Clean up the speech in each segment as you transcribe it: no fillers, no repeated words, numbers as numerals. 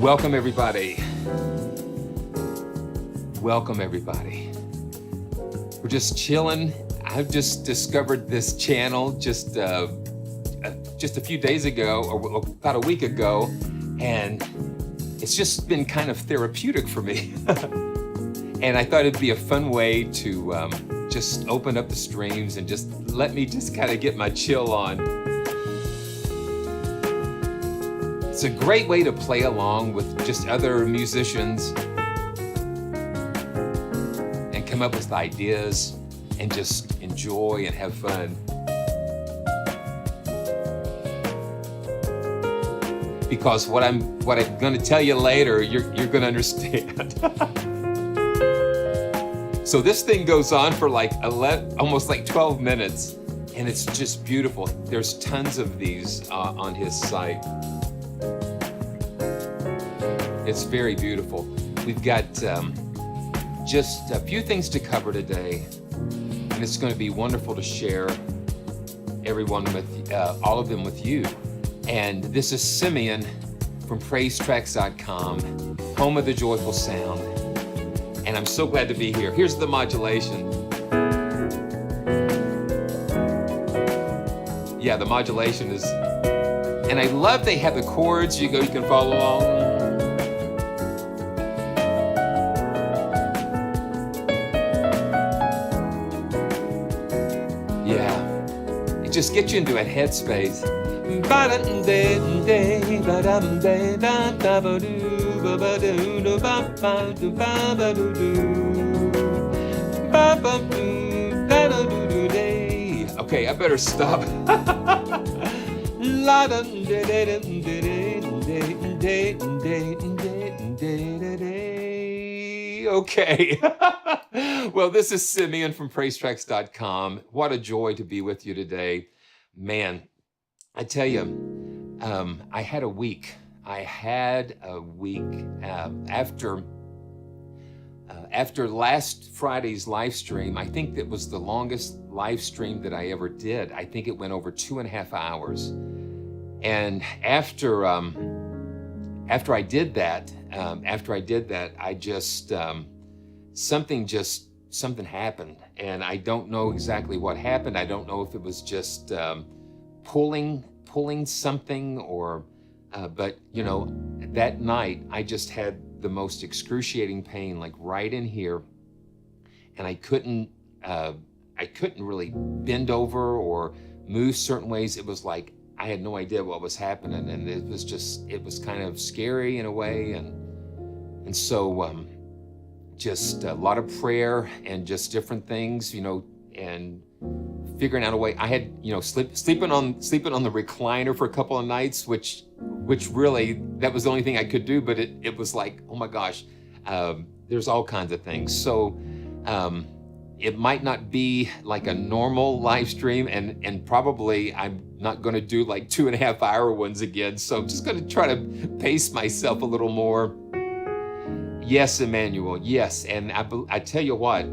Welcome everybody. Welcome everybody. We're just chilling. I've just discovered this channel just a few days ago, or about a week ago, and it's just been kind of therapeutic for me. And I thought it'd be a fun way to just open up the streams and just let me just kind of get my chill on. It's a great way to play along with just other musicians and come up with ideas and just enjoy and have fun. Because what I'm going to tell you later, you're going to understand. So this thing goes on for like almost like 12 minutes, and it's just beautiful. There's tons of these on his site. It's very beautiful. We've got just a few things to cover today, and it's going to be wonderful to share everyone with all of them with you. And this is Simeon from PraiseTracks.com, home of the joyful sound. And I'm so glad to be here. Here's the modulation. Yeah, the modulation is, and I love they have the chords. You can follow along. Just get you into a headspace. Okay, I better stop. Okay. Well, this is Simeon from PraiseTracks.com. What a joy to be with you today. Man, I tell you, I had a week. After last Friday's live stream. I think that was the longest live stream that I ever did. I think it went over 2.5 hours. And after after I did that, I just something happened, and I don't know exactly what happened. I don't know if it was just pulling something, or but you know, that night I just had the most excruciating pain, like right in here, and I couldn't really bend over or move certain ways. It was like I had no idea what was happening, and it was kind of scary in a way, and so just a lot of prayer and just different things, you know, and figuring out a way. I had, you know, sleeping on the recliner for a couple of nights, which really, that was the only thing I could do. But it was like, oh my gosh, there's all kinds of things. So it might not be like a normal live stream, and probably I'm not going to do like 2.5 hour ones again. So I'm just going to try to pace myself a little more. Yes, Emmanuel. Yes, and I tell you what.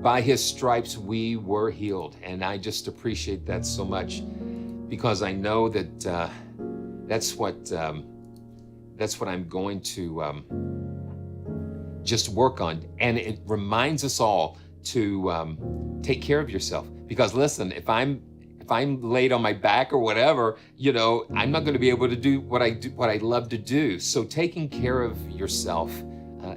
By his stripes we were healed, and I just appreciate that so much, because I know that that's what I'm going to just work on, and it reminds us all to take care of yourself. Because listen, if I'm laid on my back or whatever, you know, I'm not going to be able to do what I love to do. So taking care of yourself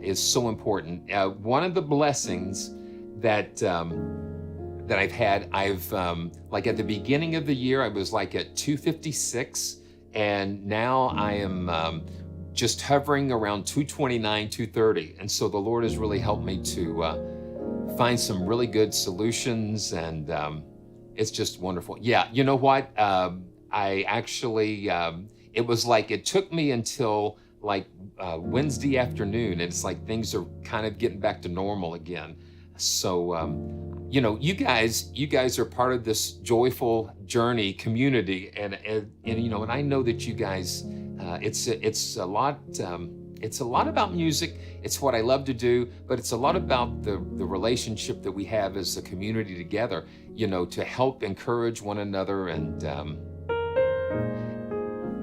is so important. One of the blessings that I've had, like at the beginning of the year, I was like at 256, and now I am just hovering around 229, 230. And so the Lord has really helped me to find some really good solutions, and it's just wonderful. Yeah, you know what? I actually, it was like, it took me until like Wednesday afternoon, and it's like things are kind of getting back to normal again. So, you know, you guys are part of this joyful journey community, and you know, and I know that you guys, it's a lot about music. It's what I love to do, but it's a lot about the relationship that we have as a community together, you know, to help encourage one another, and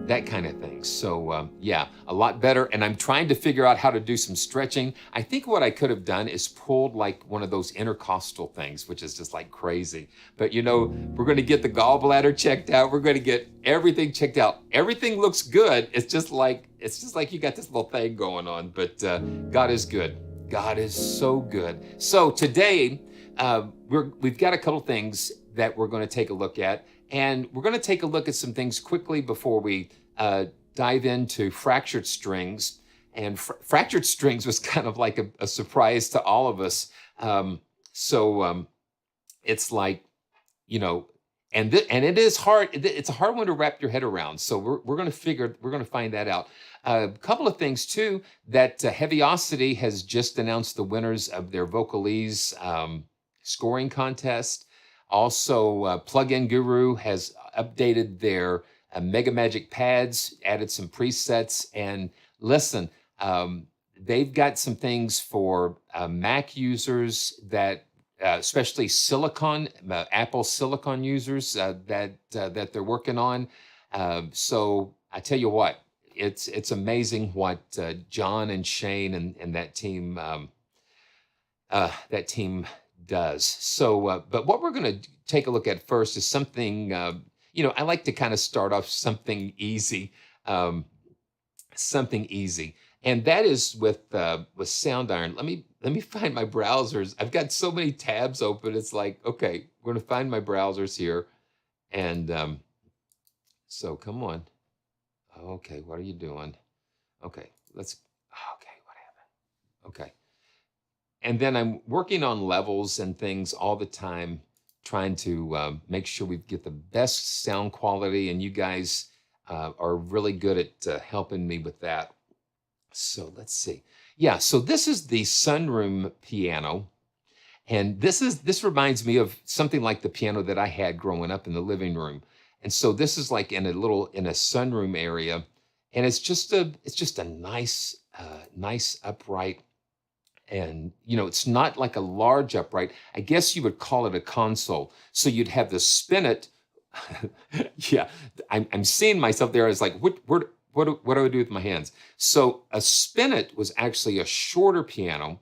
that kind of thing. So yeah, a lot better. And I'm trying to figure out how to do some stretching. I think what I could have done is pulled like one of those intercostal things, which is just like crazy. But you know, we're going to get the gallbladder checked out. We're going to get everything checked out. Everything looks good. It's just like you got this little thing going on. But God is good. God is so good. So today we've got a couple things that we're going to take a look at. And we're going to take a look at some things quickly before we dive into fractured strings. And fractured strings was kind of like a surprise to all of us. So it's like, you know, and it is hard. It's a hard one to wrap your head around. So we're going to find that out. A couple of things too, that Heavyocity has just announced the winners of their Vocalese scoring contest. Also, Plugin Guru has updated their Mega Magic pads, added some presets, and listen, they've got some things for Mac users that, especially Silicon, Apple Silicon users that they're working on. So I tell you what, it's amazing what John and Shane and that team does. So, but what we're going to take a look at first is something, you know, I like to kind of start off something easy, and that is with Soundiron. Let me find my browsers. I've got so many tabs open. It's like, okay, we're going to find my browsers here, and so come on. Okay, what are you doing? Okay, okay, what happened? Okay. And then I'm working on levels and things all the time, trying to make sure we get the best sound quality, and you guys are really good at helping me with that. So let's see. Yeah, so this is the Sunroom piano, and this reminds me of something like the piano that I had growing up in the living room. And so this is like in a sunroom area, and it's just a nice upright. And, you know, it's not like a large upright. I guess you would call it a console. So you'd have the spinet. Yeah, I'm seeing myself there as like, what do I do with my hands? So a spinet was actually a shorter piano,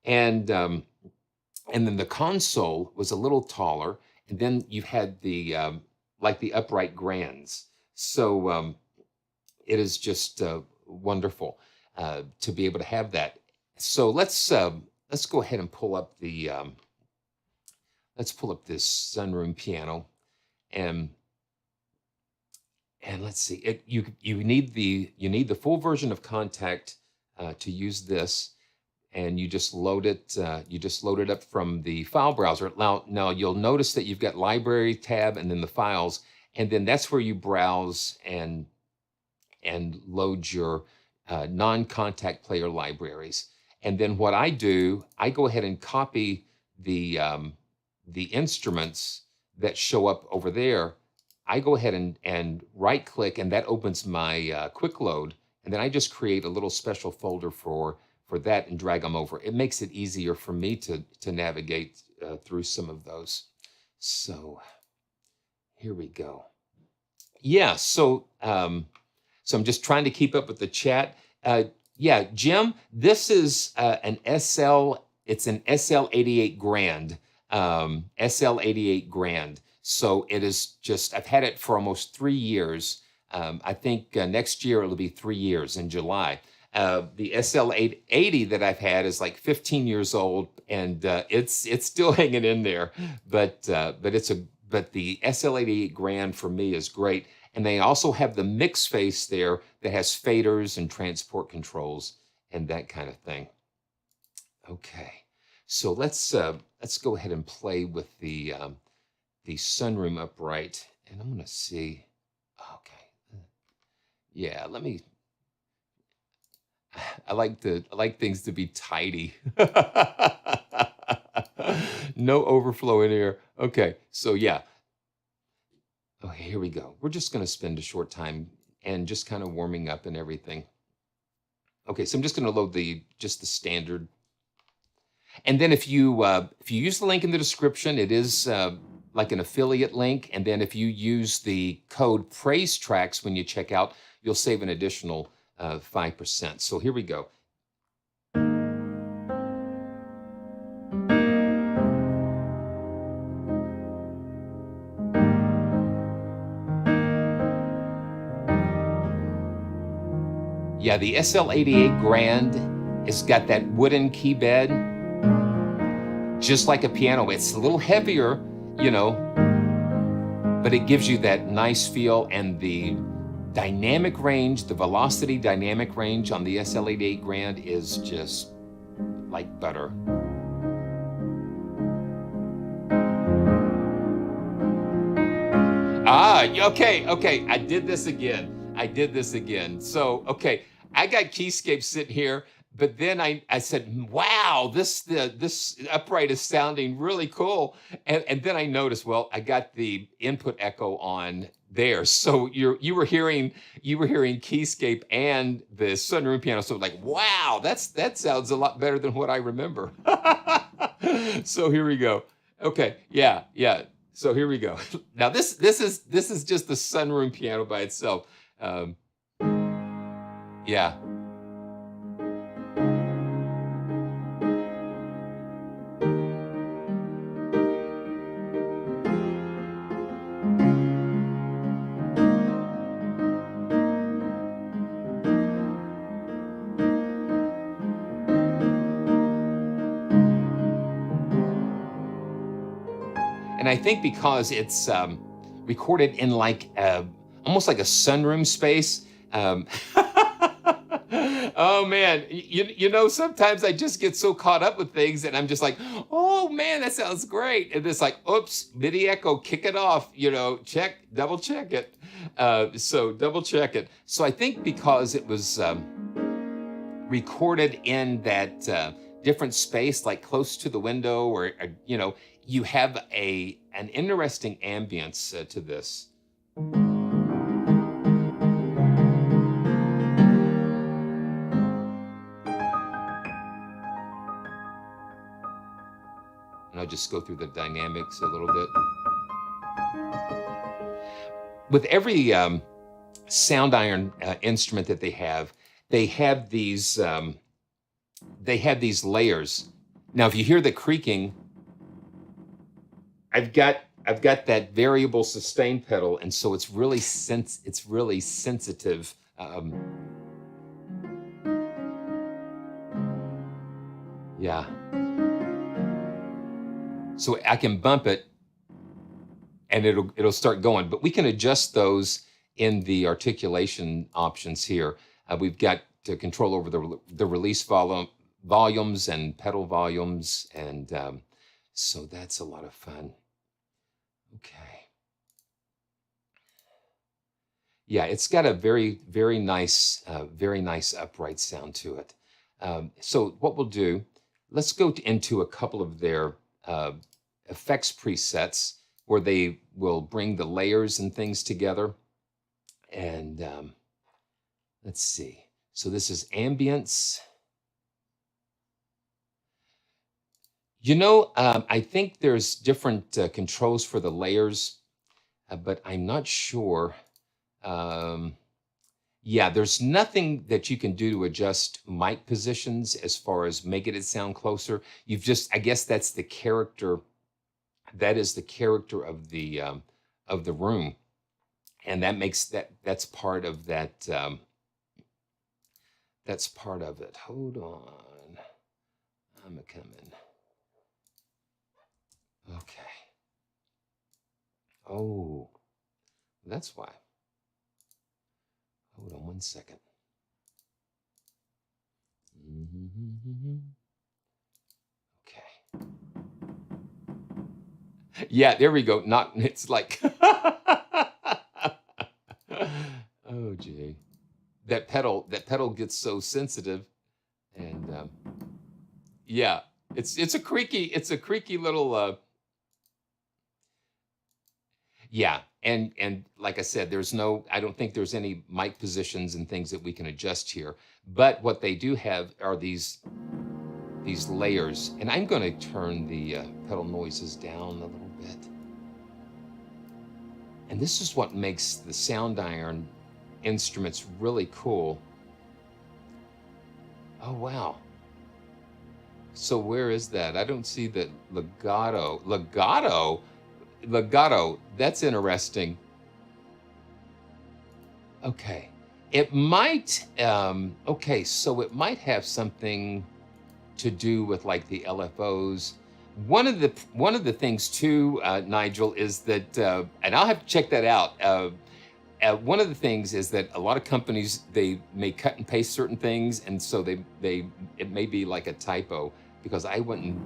and then the console was a little taller, and then you had the like the upright grands. So it is just wonderful to be able to have that. So let's go ahead and pull up the let's pull up this Sunroom piano, and let's see. You need the full version of Contact to use this, and you just load it. You just load it up from the file browser. Now you'll notice that you've got Library tab and then the Files, and then that's where you browse and load your non-Contact player libraries. And then what I do, I go ahead and copy the instruments that show up over there. I go ahead and right click, and that opens my quick load. And then I just create a little special folder for that and drag them over. It makes it easier for me to navigate through some of those. So here we go. Yeah, so so I'm just trying to keep up with the chat. Yeah, Jim, this is an SL, it's an SL88 Grand. SL88 Grand. So it is just, I've had it for almost 3 years. I think next year it'll be 3 years in July. The SL880 that I've had is like 15 years old, and it's still hanging in there. But the SL88 Grand for me is great. And they also have the mix face there that has faders and transport controls and that kind of thing. Okay, so let's go ahead and play with the Sunroom upright, and I'm gonna see. Okay, yeah, let me. I like things to be tidy. No overflow in here. Okay, so yeah. Okay, here we go. We're just going to spend a short time and just kind of warming up and everything. Okay, so I'm just going to load just the standard. And then if you use the link in the description, it is like an affiliate link. And then if you use the code Praise Tracks when you check out, you'll save an additional 5%. So here we go. Yeah, the SL88 Grand has got that wooden key bed, just like a piano. It's a little heavier, you know, but it gives you that nice feel, and the dynamic range, the velocity dynamic range on the SL88 Grand is just like butter. Okay, I did this again. So, okay, I got Keyscape sitting here, but then I said, wow, this upright is sounding really cool. And then I noticed, well, I got the input echo on there. So you were hearing Keyscape and the Sunroom piano. So like, wow, that sounds a lot better than what I remember. So here we go. Okay, yeah. So here we go. Now this is just the Sunroom piano by itself. Yeah. And I think because it's recorded in like almost like a sunroom space. Oh man, you know, sometimes I just get so caught up with things and I'm just like, oh man, that sounds great. And it's like, oops, MIDI echo, kick it off, you know, double check it. So double check it. So I think because it was recorded in that different space, like close to the window, or you know, you have an interesting ambience to this. And I'll just go through the dynamics a little bit. With every Soundiron instrument that they have. They have these layers. Now, if you hear the creaking, I've got that variable sustain pedal, and so it's really sensitive. Yeah. So I can bump it, and it'll start going. But we can adjust those in the articulation options here. We've got to control over the release volumes and pedal volumes, and so that's a lot of fun. Okay. Yeah, it's got a very, very nice upright sound to it. So what we'll do, let's go into a couple of their effects presets where they will bring the layers and things together. And let's see. So this is ambience. You know, I think there's different controls for the layers, but I'm not sure. Yeah, there's nothing that you can do to adjust mic positions as far as making it sound closer. You've just, I guess that's the character. That is the character of the room, and that makes that's part of that. That's part of it. Hold on, I'm coming. Okay. Oh, that's why. Hold on one second. Okay. Yeah, there we go. Not, it's like, oh gee, that pedal gets so sensitive, and yeah, it's a creaky little. Yeah, and like I said, I don't think there's any mic positions and things that we can adjust here. But what they do have are these layers, and I'm going to turn the pedal noises down a little bit. And this is what makes the Soundiron instruments really cool. Oh wow! So where is that? I don't see the legato. Legato, that's interesting. Okay. It might, okay, so it might have something to do with like the LFOs. One of the things too, Nigel, is that, and I'll have to check that out. One of the things is that a lot of companies, they may cut and paste certain things, and so it may be like a typo, because I wouldn't.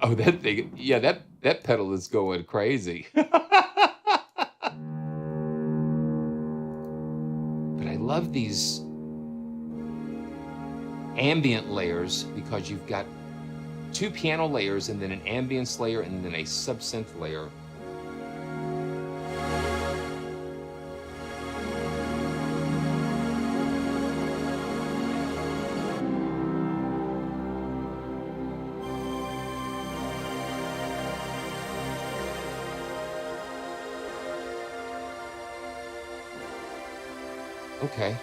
Oh, that thing, yeah, that pedal is going crazy. But I love these ambient layers because you've got two piano layers and then an ambience layer and then a sub-synth layer. Okay.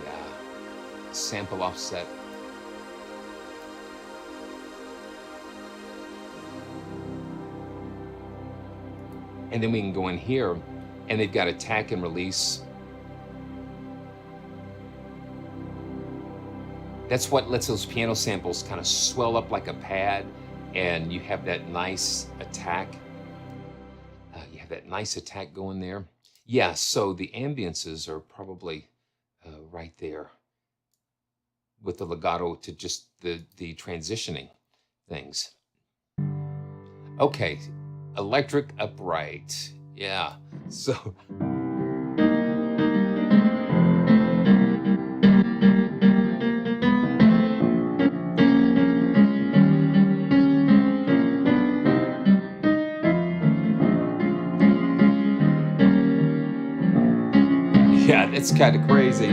Yeah. Sample offset. And then we can go in here, and they've got attack and release. That's what lets those piano samples kind of swell up like a pad, and you have that nice attack. You have that nice attack going there. Yeah, so the ambiences are probably right there with the legato to just the transitioning things. Okay, electric upright. Yeah, so. It's kind of crazy.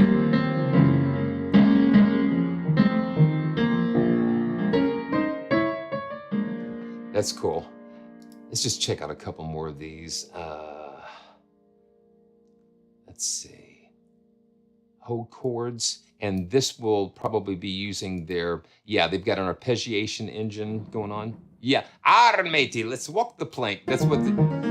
That's cool. Let's just check out a couple more of these. Let's see. Hold chords. And this will probably be using their, yeah, they've got an arpeggiation engine going on. Yeah, matey, let's walk the plank. That's what the...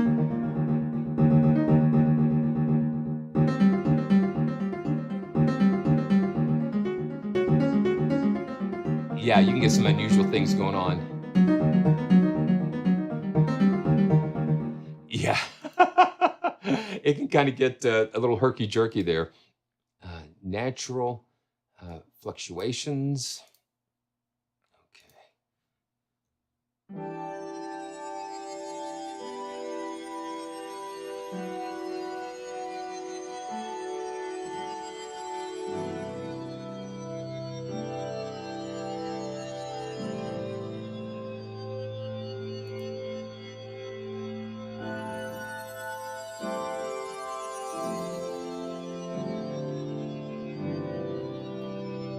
Yeah, you can get some unusual things going on. Yeah. It can kind of get a little herky-jerky there. Natural fluctuations.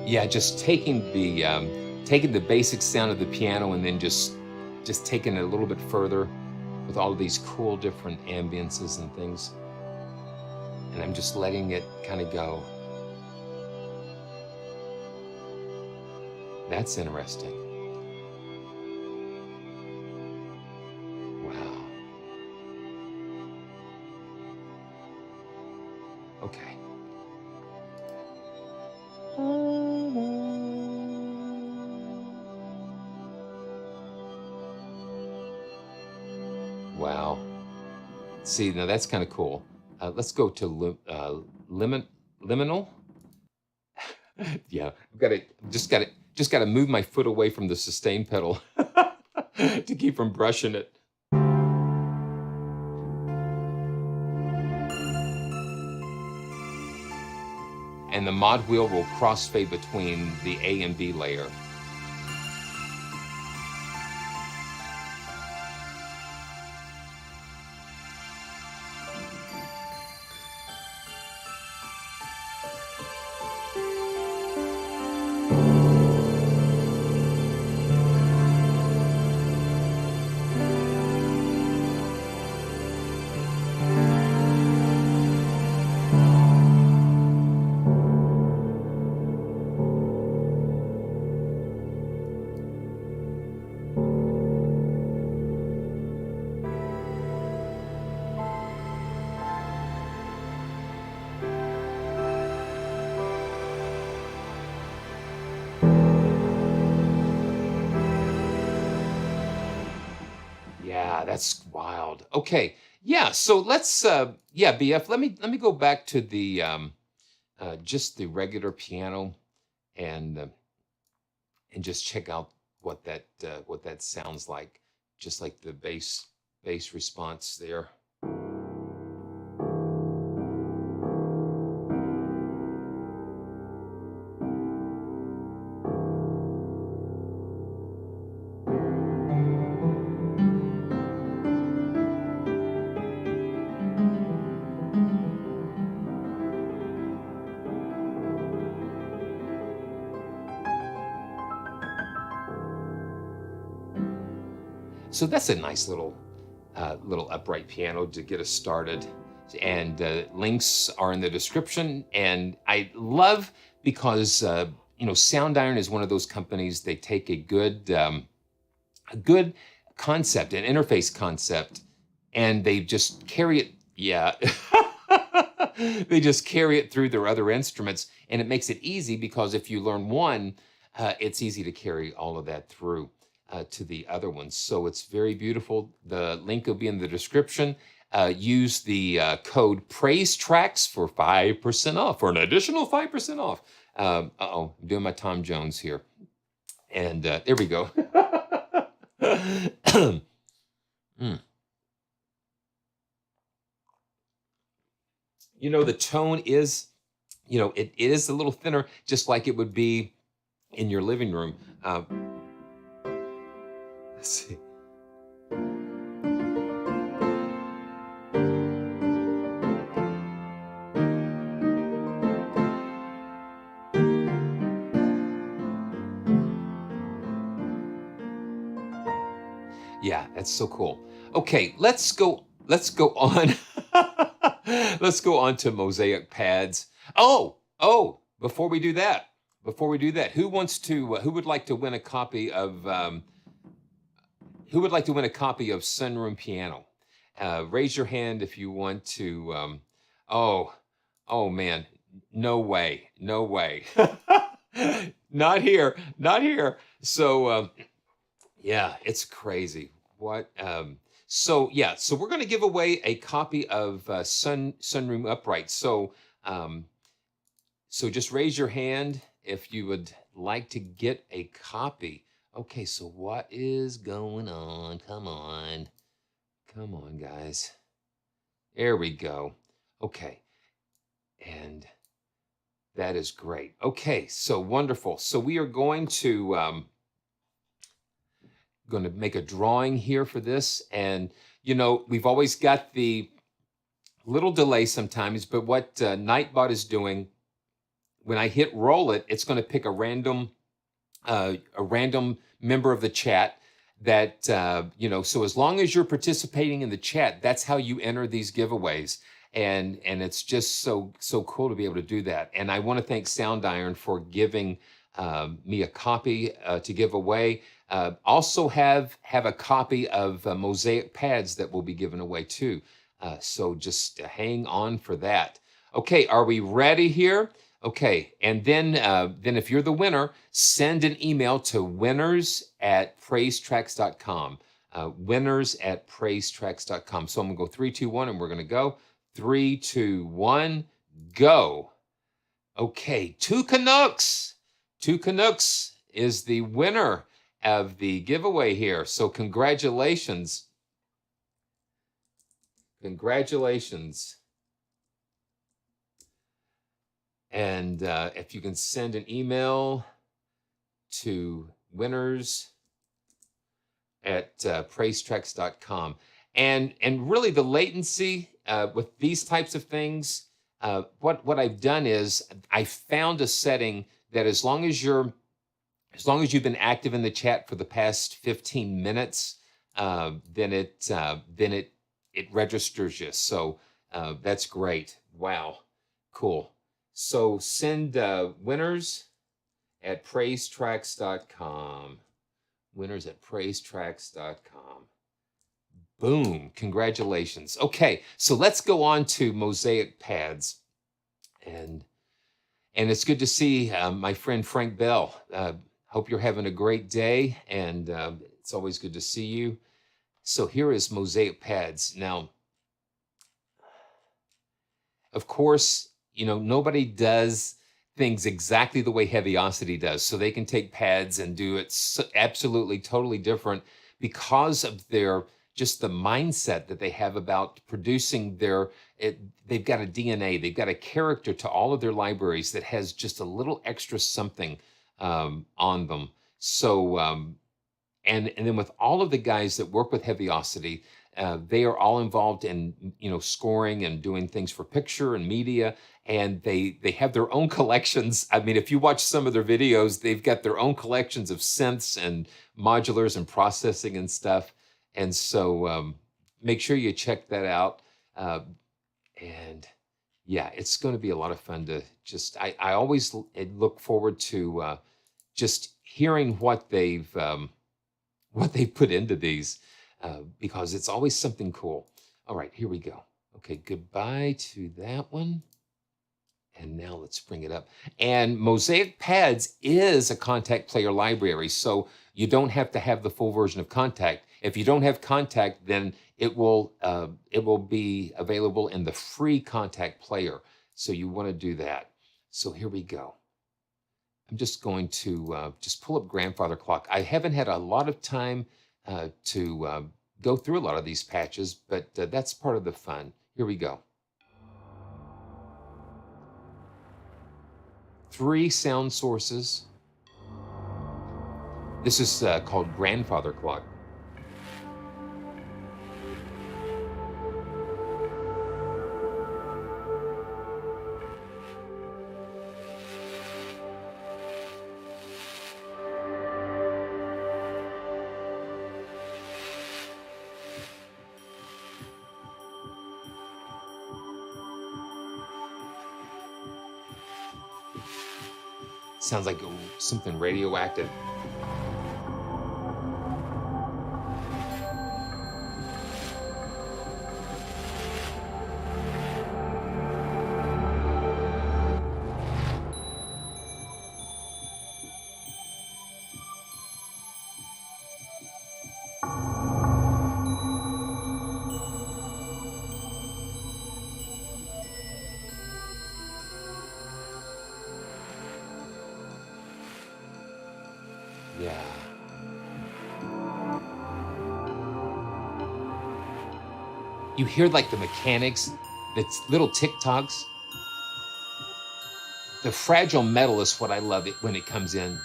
Yeah, just taking the basic sound of the piano and then just taking it a little bit further with all of these cool different ambiances and things. And I'm just letting it kind of go. That's interesting. Wow. Okay. Wow. See, now that's kind of cool. Let's go to liminal. Yeah, just got to move my foot away from the sustain pedal to keep from brushing it. And the mod wheel will crossfade between the A and B layer. Yeah, that's wild. Okay, yeah. So let's, yeah, BF. Let me go back to the just the regular piano, and just check out what that sounds like. Just like the bass response there. So that's a nice little upright piano to get us started. And links are in the description. And I love because Soundiron is one of those companies. They take a good concept, an interface concept, and they just carry it. Yeah. They just carry it through their other instruments, and it makes it easy because if you learn one, it's easy to carry all of that through to the other ones. So it's very beautiful. The link will be in the description. Use the code PraiseTracks for 5% off, for an additional 5% off. I'm doing my Tom Jones here. And there we go. The tone is, it is a little thinner, just like it would be in your living room. Let's see. Yeah, that's so cool. Okay, let's go on. Let's go on to Mosaic pads. Before we do that, who would like to win a copy of Sunroom piano? Raise your hand if you want to. Oh, oh man, no way, no way. Not here, not here. So yeah, it's crazy. What? So yeah, so we're going to give away a copy of Sunroom Upright. Um, so just raise your hand if you would like to get a copy. Okay, so what is going on? Come on. Come on, guys. There we go. Okay. And that is great. Okay, so wonderful. So we are going to make a drawing here for this. And, we've always got the little delay sometimes, but what Nightbot is doing, when I hit roll it, it's going to pick a random member of the chat that, so as long as you're participating in the chat, that's how you enter these giveaways. And it's just so cool to be able to do that. And I want to thank Soundiron for giving me a copy to give away. Also have a copy of Mosaic pads that will be given away too. So just hang on for that. Okay, are we ready here? Okay, and then if you're the winner, send an email to winners@praisetracks.com. Winners@praisetracks.com. So I'm gonna go 3, 2, 1, and we're gonna go 3, 2, 1, go. Okay, Two Canucks is the winner of the giveaway here. So congratulations. Congratulations. And if you can send an email to winners@praisetracks.com. And really the latency with these types of things, what I've done is I found a setting that as long as you've been active in the chat for the past 15 minutes, then it registers you. So that's great. Wow, cool. So send winners@praisetracks.com. Winners@praisetracks.com. Boom, congratulations. Okay, so let's go on to Mosaic pads. And it's good to see my friend Frank Bell. Hope you're having a great day, and it's always good to see you. So here is Mosaic pads. Now, of course, nobody does things exactly the way Heavyocity does. So they can take pads and do it absolutely, totally different because of just the mindset that they have about producing they've got a DNA, they've got a character to all of their libraries that has just a little extra something on them. So, and then with all of the guys that work with Heavyocity, they are all involved in scoring and doing things for picture and media, and they have their own collections. I mean, if you watch some of their videos, they've got their own collections of synths and modulars and processing and stuff. And so make sure you check that out. And yeah, it's going to be a lot of fun to I always look forward to just hearing what they've put into these. Because it's always something cool. All right, here we go. Okay, goodbye to that one. And now let's bring it up. And Mosaic Pads is a Contact Player library, so you don't have to have the full version of Contact. If you don't have Contact, then it will be available in the free Contact Player. So you want to do that. So here we go. I'm just going to just pull up Grandfather Clock. I haven't had a lot of time to go through a lot of these patches, but that's part of the fun. Here we go. 3 sound sources. This is called Grandfather Clock. Sounds like something radioactive. Yeah. You hear like the mechanics, it's little tick-tocks. The fragile metal is what I love it when it comes in.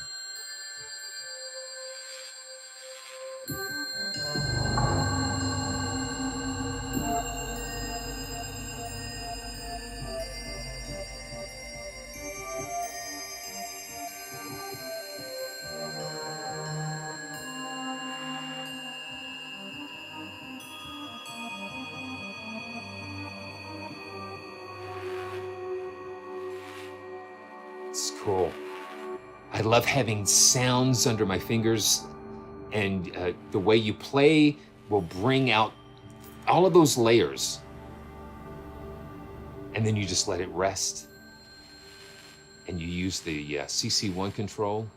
It's cool. I love having sounds under my fingers, and the way you play will bring out all of those layers. And then you just let it rest. And you use the CC1 control.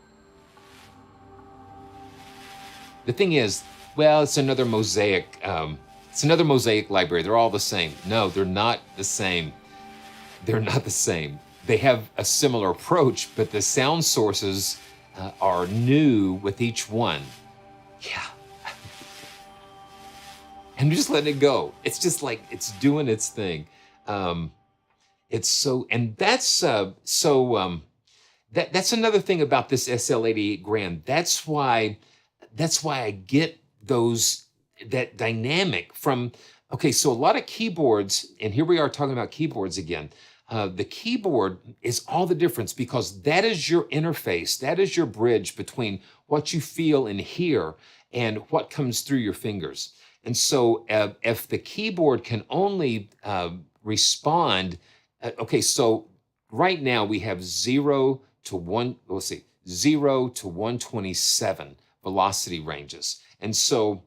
The thing is, well, it's another Mosaic library. They're all the same. No, they're not the same. They're not the same. They have a similar approach, but the sound sources are new with each one. Yeah. And just letting it go. It's just like, it's doing its thing. It's so, and that's that's another thing about this SL88 Grand. That's why I get that dynamic from, okay, so a lot of keyboards, and here we are talking about keyboards again. The keyboard is all the difference because that is your interface. That is your bridge between what you feel and hear and what comes through your fingers. And so if the keyboard can only respond, okay, so right now we have 0 to 127 velocity ranges. And so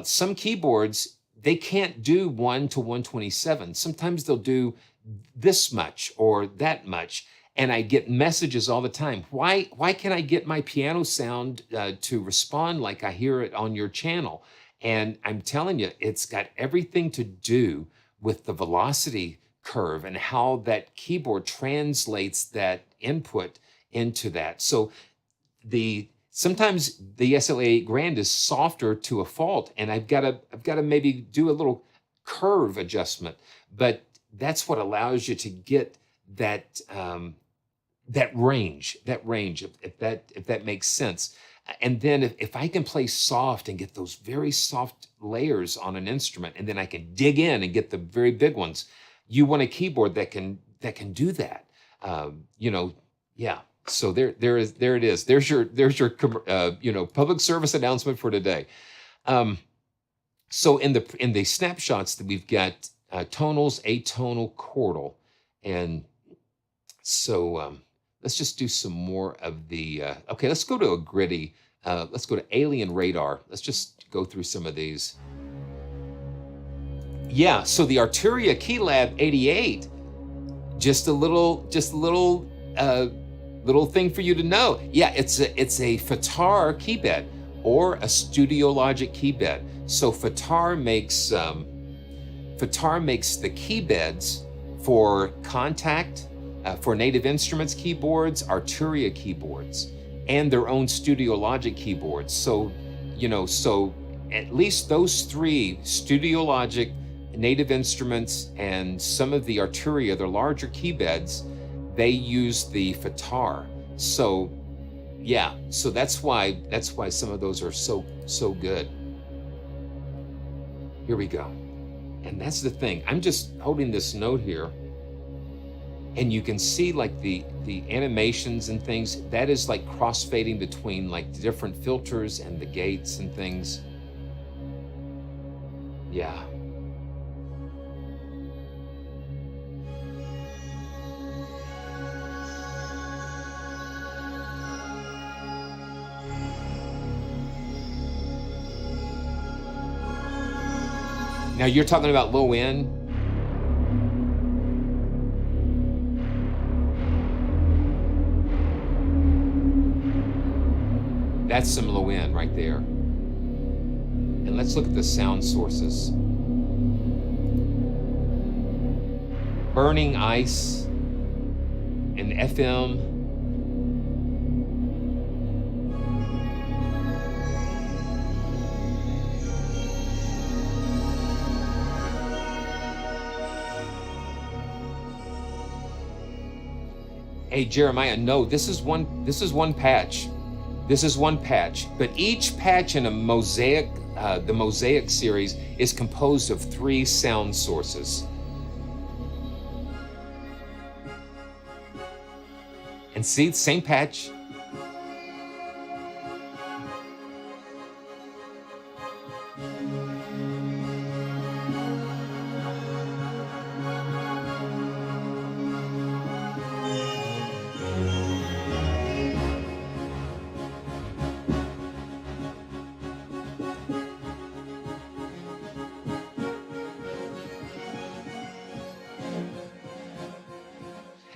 some keyboards, they can't do 1 to 127. Sometimes they'll do this much or that much. And I get messages all the time. Why can't I get my piano sound to respond like I hear it on your channel? And I'm telling you, it's got everything to do with the velocity curve and how that keyboard translates that input into that. So sometimes the SL88 Grand is softer to a fault, and I've got to maybe do a little curve adjustment. But that's what allows you to get that range, if that makes sense. And then if I can play soft and get those very soft layers on an instrument, and then I can dig in and get the very big ones, you want a keyboard that can do that. Yeah. So there it is. There's your public service announcement for today. So in the snapshots that we've got tonals, atonal, chordal, and so let's just do some more of the. Okay, let's go to a gritty. Let's go to Alien Radar. Let's just go through some of these. Yeah. So the Arturia Keylab 88. Just a little thing for you to know. Yeah, it's a FATAR keybed or a Studio Logic keybed. So FATAR makes the keybeds for Contact, for Native Instruments keyboards, Arturia keyboards, and their own Studio Logic keyboards. So, so at least those three, Studio Logic, Native Instruments, and some of the Arturia, their larger keybeds, they use the FATAR. So yeah, so that's why some of those are so good. Here we go. And that's the thing. I'm just holding this note here, and you can see like the animations and things. That is like crossfading between like the different filters and the gates and things. Yeah. Now you're talking about low end. That's some low end right there. And let's look at the sound sources. Burning Ice and FM. Hey Jeremiah, no, this is one patch. This is one patch, but each patch in a Mosaic, the Mosaic series, is composed of 3 sound sources. And see, same patch.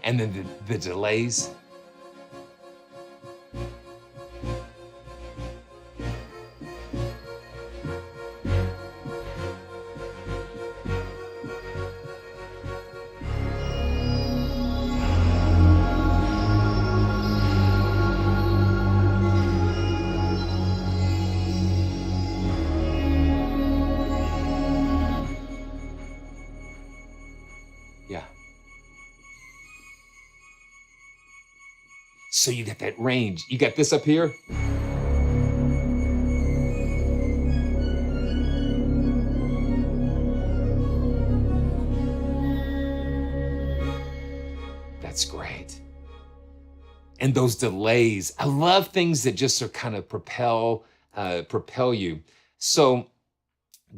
And then the delays. Yeah. So you got that range. You got this up here. That's great. And those delays. I love things that just are kind of propel you. So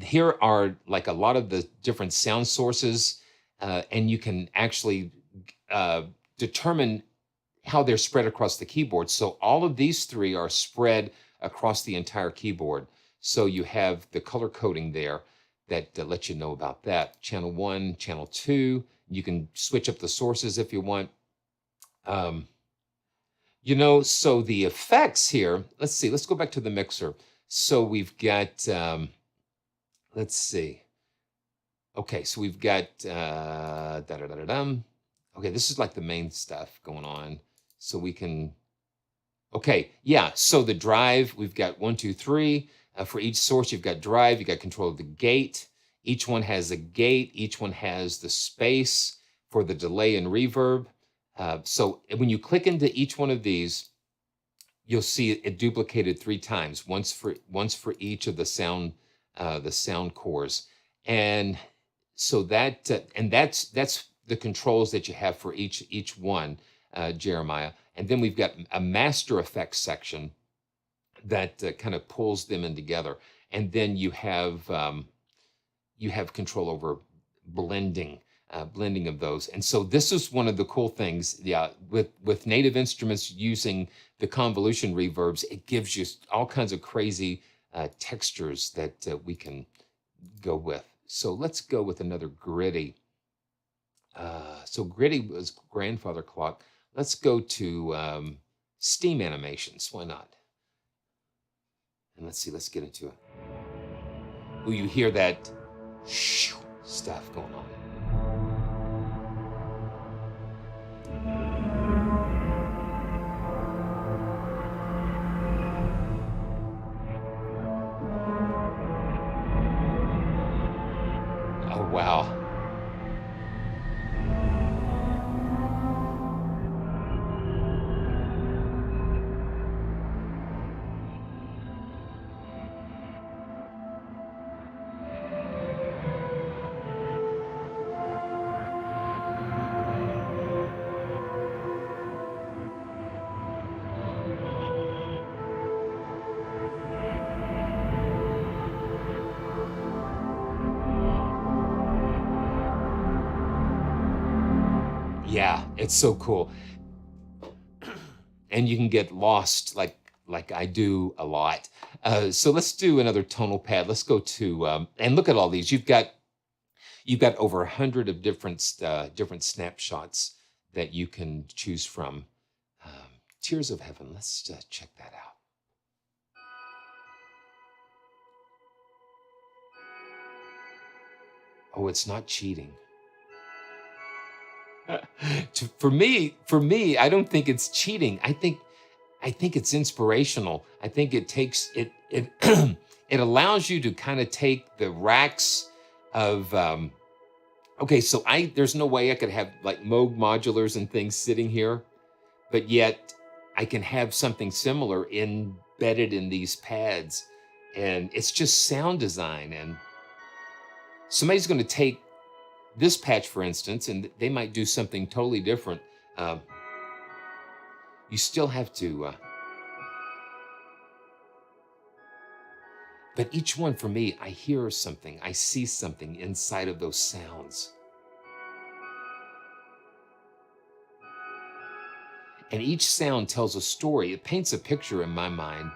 here are like a lot of the different sound sources, and you can actually determine how they're spread across the keyboard. So all of these 3 are spread across the entire keyboard. So you have the color coding there that lets you know about that. Channel 1, channel 2. You can switch up the sources if you want. You know, so the effects here, let's see, let's go back to the mixer. So we've got, let's see. Okay, so we've got, okay, this is like the main stuff going on. So we can, okay, yeah, so the drive, we've got 1, 2, 3. For each source, you've got drive, you've got control of the gate. Each one has a gate. Each one has the space for the delay and reverb. So when you click into each one of these, you'll see it duplicated 3 times, once for each of the sound cores. And so that, and that's the controls that you have for each one. Jeremiah. And then we've got a master effects section that kind of pulls them in together. And then you have control over blending of those. And so this is one of the cool things, yeah, with Native Instruments using the convolution reverbs, it gives you all kinds of crazy textures that we can go with. So let's go with another gritty. So gritty was grandfather clock. Let's go to steam animations. Why not? And let's see, let's get into it. Ooh, you hear that stuff going on. Oh, wow. Yeah, it's so cool. And you can get lost, like like I do a lot. So let's do another tonal pad. Let's go to, and look at all these. You've got over 100 of different snapshots that you can choose from. Tears of Heaven, let's check that out. Oh, it's not cheating. For me, I don't think it's cheating. I think it's inspirational. I think it takes it it allows you to kind of take the racks of okay, so there's no way I could have like Moog modulars and things sitting here, but yet I can have something similar embedded in these pads, and it's just sound design. And somebody's going to take this patch, for instance, and they might do something totally different. You still have to, but each one for me, I hear something, I see something inside of those sounds. And each sound tells a story. It paints a picture in my mind.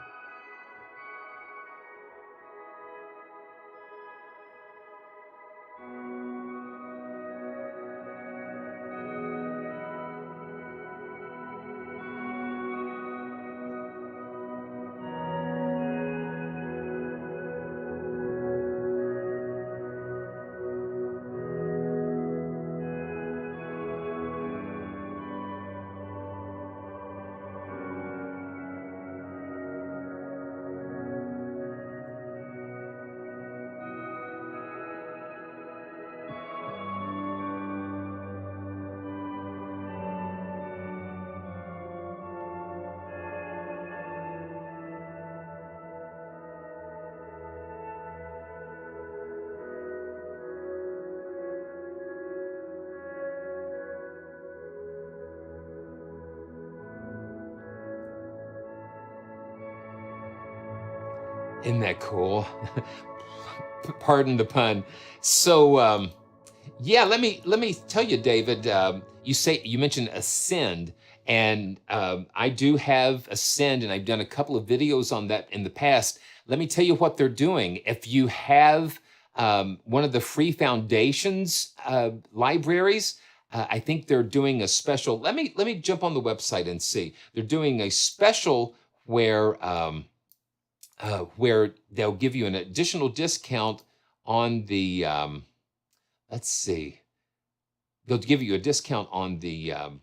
Isn't that cool? Pardon the pun. So, yeah, let me tell you, David. You mentioned Ascend, and I do have Ascend, and I've done a couple of videos on that in the past. Let me tell you what they're doing. If you have one of the free Foundations libraries, I think they're doing a special. Let me jump on the website and see. They're doing a special where they'll give you an additional discount on the, let's see, they'll give you a discount on the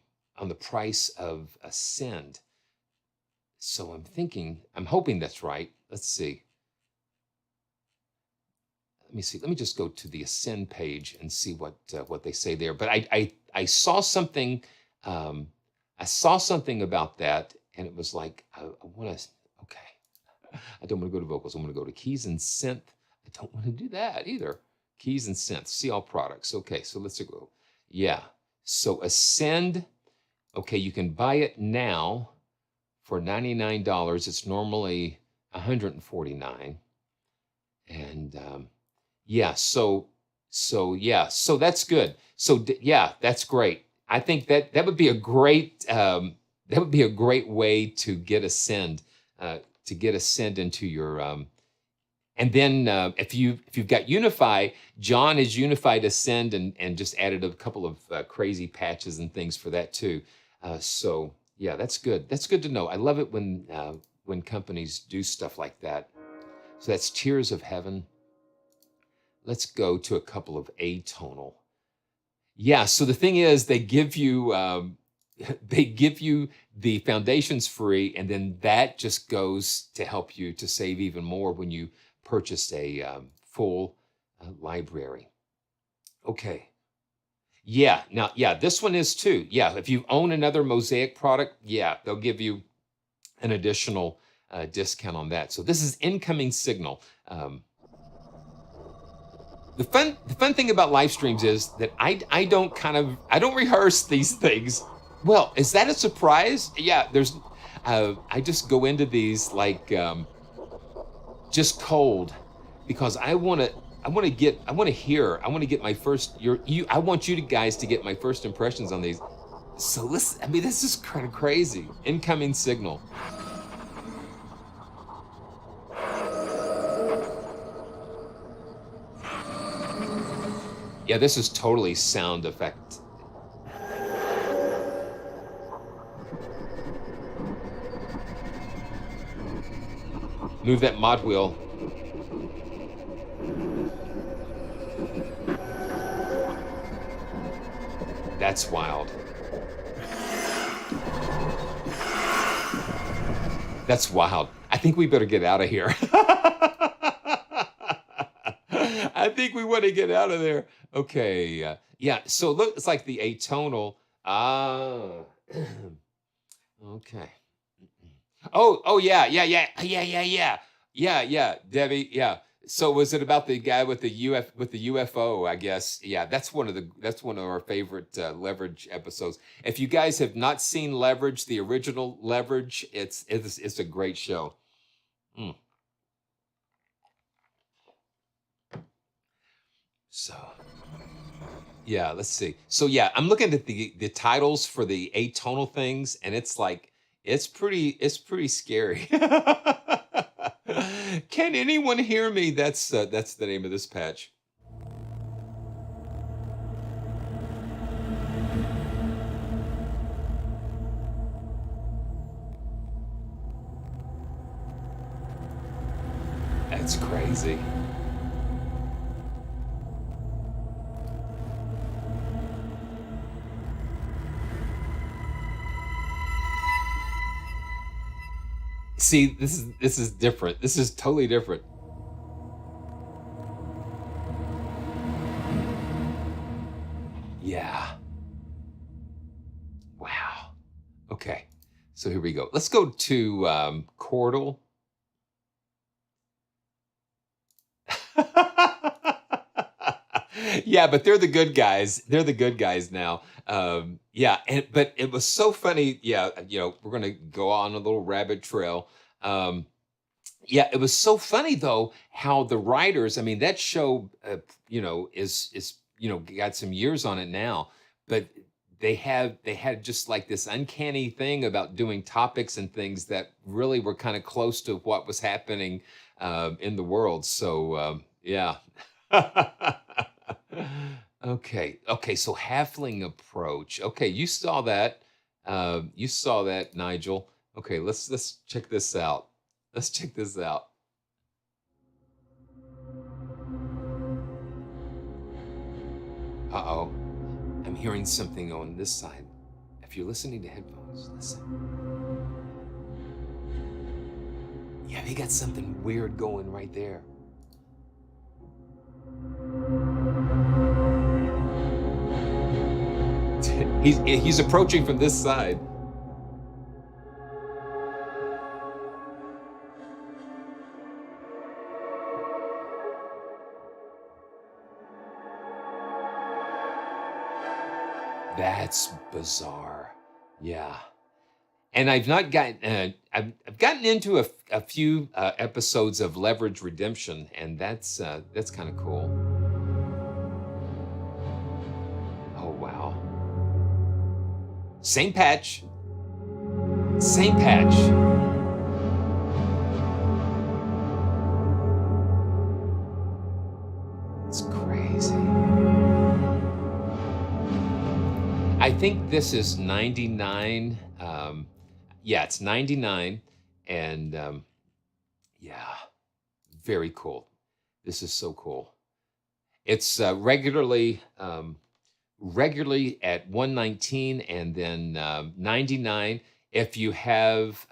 price of Ascend. So I'm hoping that's right. Let's see. Let me see. Let me just go to the Ascend page and see what they say there. But I saw something. I saw something about that, and it was like I want to. Okay. I don't want to go to vocals. I'm going to go to keys and synth. I don't want to do that either. Keys and synth. See all products. Okay, so let's go. Yeah. So Ascend. Okay, you can buy it now for $99. It's normally $149. And yeah, so that's good. So yeah, that's great. I think that would be a great way to get Ascend. To get Ascend into your, and then if you've got Unify, John has unified Ascend and just added a couple of crazy patches and things for that too. So yeah, that's good. That's good to know. I love it when companies do stuff like that. So that's Tears of Heaven. Let's go to a couple of atonal. Yeah. So the thing is, they give you the Foundations free, and then that just goes to help you to save even more when you purchase a full library. Okay. Yeah. Now, yeah, this one is too. Yeah. If you own another Mosaic product, yeah, they'll give you an additional discount on that. So this is incoming signal. The fun thing about live streams is that I don't rehearse these things. Well, is that a surprise? Yeah, I just go into these like just cold, because I want to get my first. I want you guys to get my first impressions on these. So listen, I mean, this is kind of crazy. Incoming signal. Yeah, this is totally sound effect. Move that mod wheel. That's wild. That's wild. I think we better get out of here. I think we want to get out of there. Okay. Yeah. So look, it's like the atonal. Ah. Okay. Oh, yeah, yeah, Debbie, yeah. So was it about the guy with the UFO? I guess, yeah. That's one of our favorite Leverage episodes. If you guys have not seen Leverage, the original Leverage, it's a great show. Mm. So yeah, let's see. So yeah, I'm looking at the titles for the atonal things, and it's like it's pretty scary. Can anyone hear me? That's the name of this patch. That's crazy. See, this is different. This is totally different. Yeah. Wow. Okay. So here we go. Let's go to Chordal. Yeah, but they're the good guys. They're the good guys now. Yeah, but it was so funny. Yeah, we're gonna go on a little rabbit trail. Yeah, it was so funny though how the writers. I mean, that show, is got some years on it now, but they had just like this uncanny thing about doing topics and things that really were kind of close to what was happening in the world. So yeah. Okay, so halfling approach. Okay, you saw that. You saw that, Nigel. Okay, let's check this out. Let's check this out. Uh-oh. I'm hearing something on this side. If you're listening to headphones, listen. Yeah, they got something weird going right there. He's approaching from this side. That's bizarre. Yeah. And I've not gotten I've gotten into a few episodes of Leverage Redemption, and that's kind of cool. Oh wow. Same patch. Same patch. It's crazy. I think this is 99. Yeah, it's 99. And yeah, very cool. This is so cool. It's regularly at 119 and then 99. If you have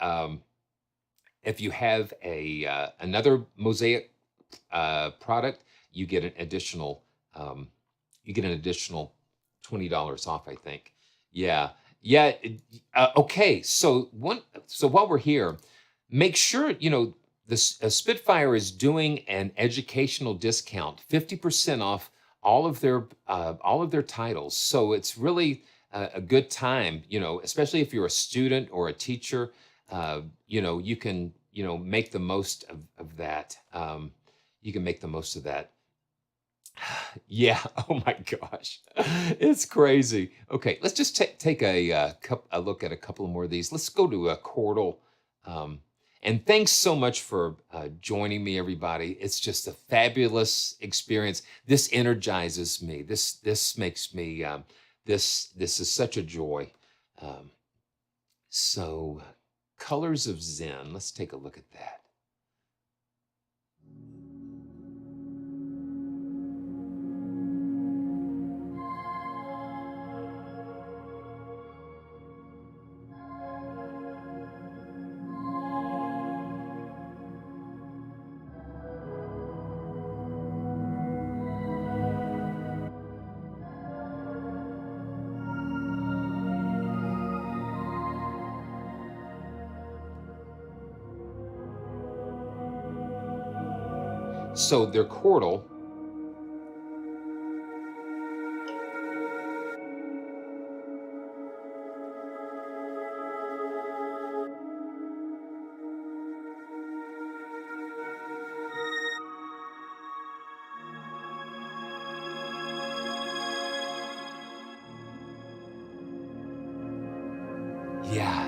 a another Mosaic product, you get an additional $20 off, I think. Yeah. Yeah. Okay. So while we're here, make sure, this Spitfire is doing an educational discount, 50% off all of their titles. So it's really a good time, especially if you're a student or a teacher, you can, make the most of that. You can make the most of that. Yeah. Oh my gosh. It's crazy. Okay. Let's just take a look at a couple more of these. Let's go to a Chordal. Um, And thanks so much for joining me, everybody. It's just a fabulous experience. This energizes me. This makes me this is such a joy. Um, so, Colors of Zen. Let's take a look at that. So they're chordal. Yeah.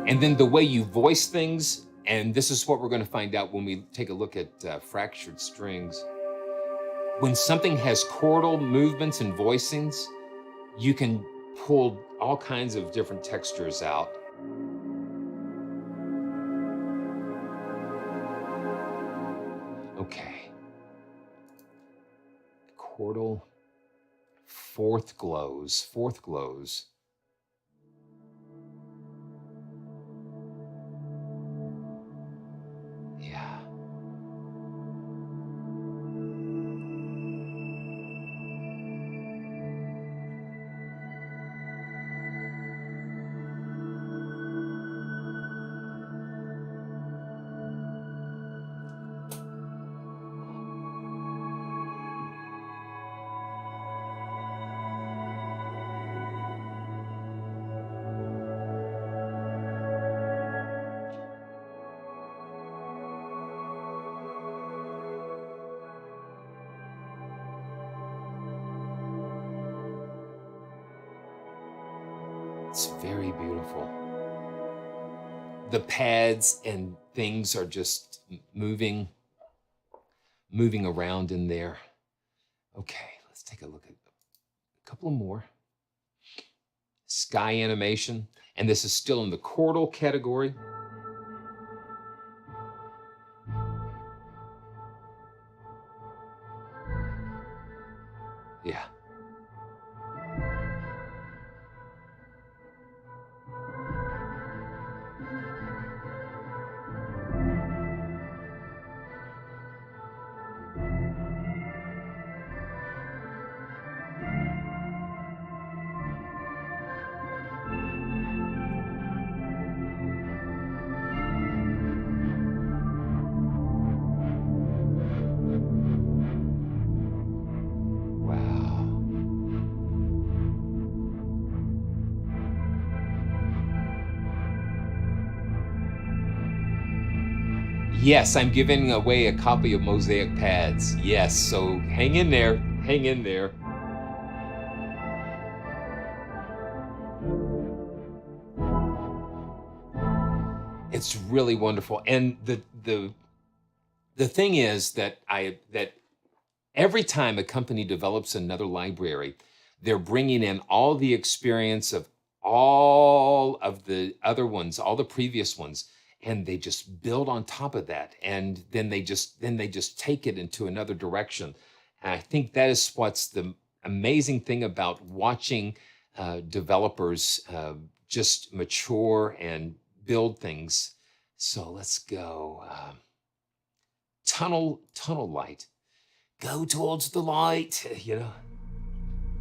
And then the way you voice things, and this is what we're going to find out when we take a look at fractured strings. When something has chordal movements and voicings, you can pull all kinds of different textures out. Okay. Chordal, fourth glows. Yeah. It's very beautiful. The pads and things are just moving around in there. Okay, let's take a look at a couple more. Sky animation, and this is still in the chordal category. Yeah. Wow. Yes, I'm giving away a copy of Mosaic pads. Yes, so hang in there. Hang in there. It's really wonderful. And the thing is that every time a company develops another library, they're bringing in all the experience of all of the other ones, all the previous ones, and they just build on top of that, and then they just take it into another direction. And I think that is what's the amazing thing about watching developers just mature and build things. So let's go. Tunnel light. Go towards the light, you know.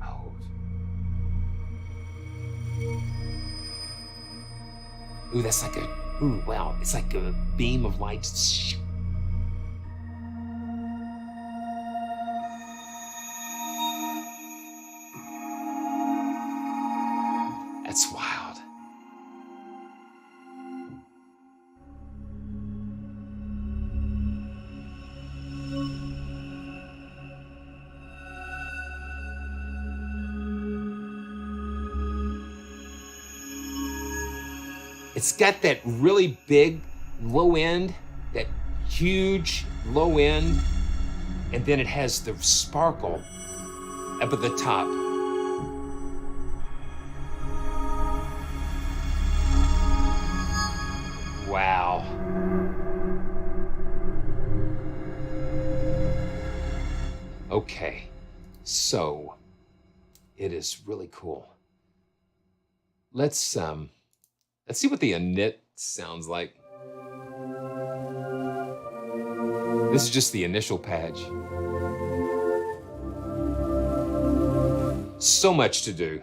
Oh. Ooh, that's like ooh, wow. It's like a beam of light. That's wild. It's got that really big low end, that huge low end, and then it has the sparkle up at the top. Wow. Okay, so it is really cool. Let's see what the init sounds like. This is just the initial patch. So much to do.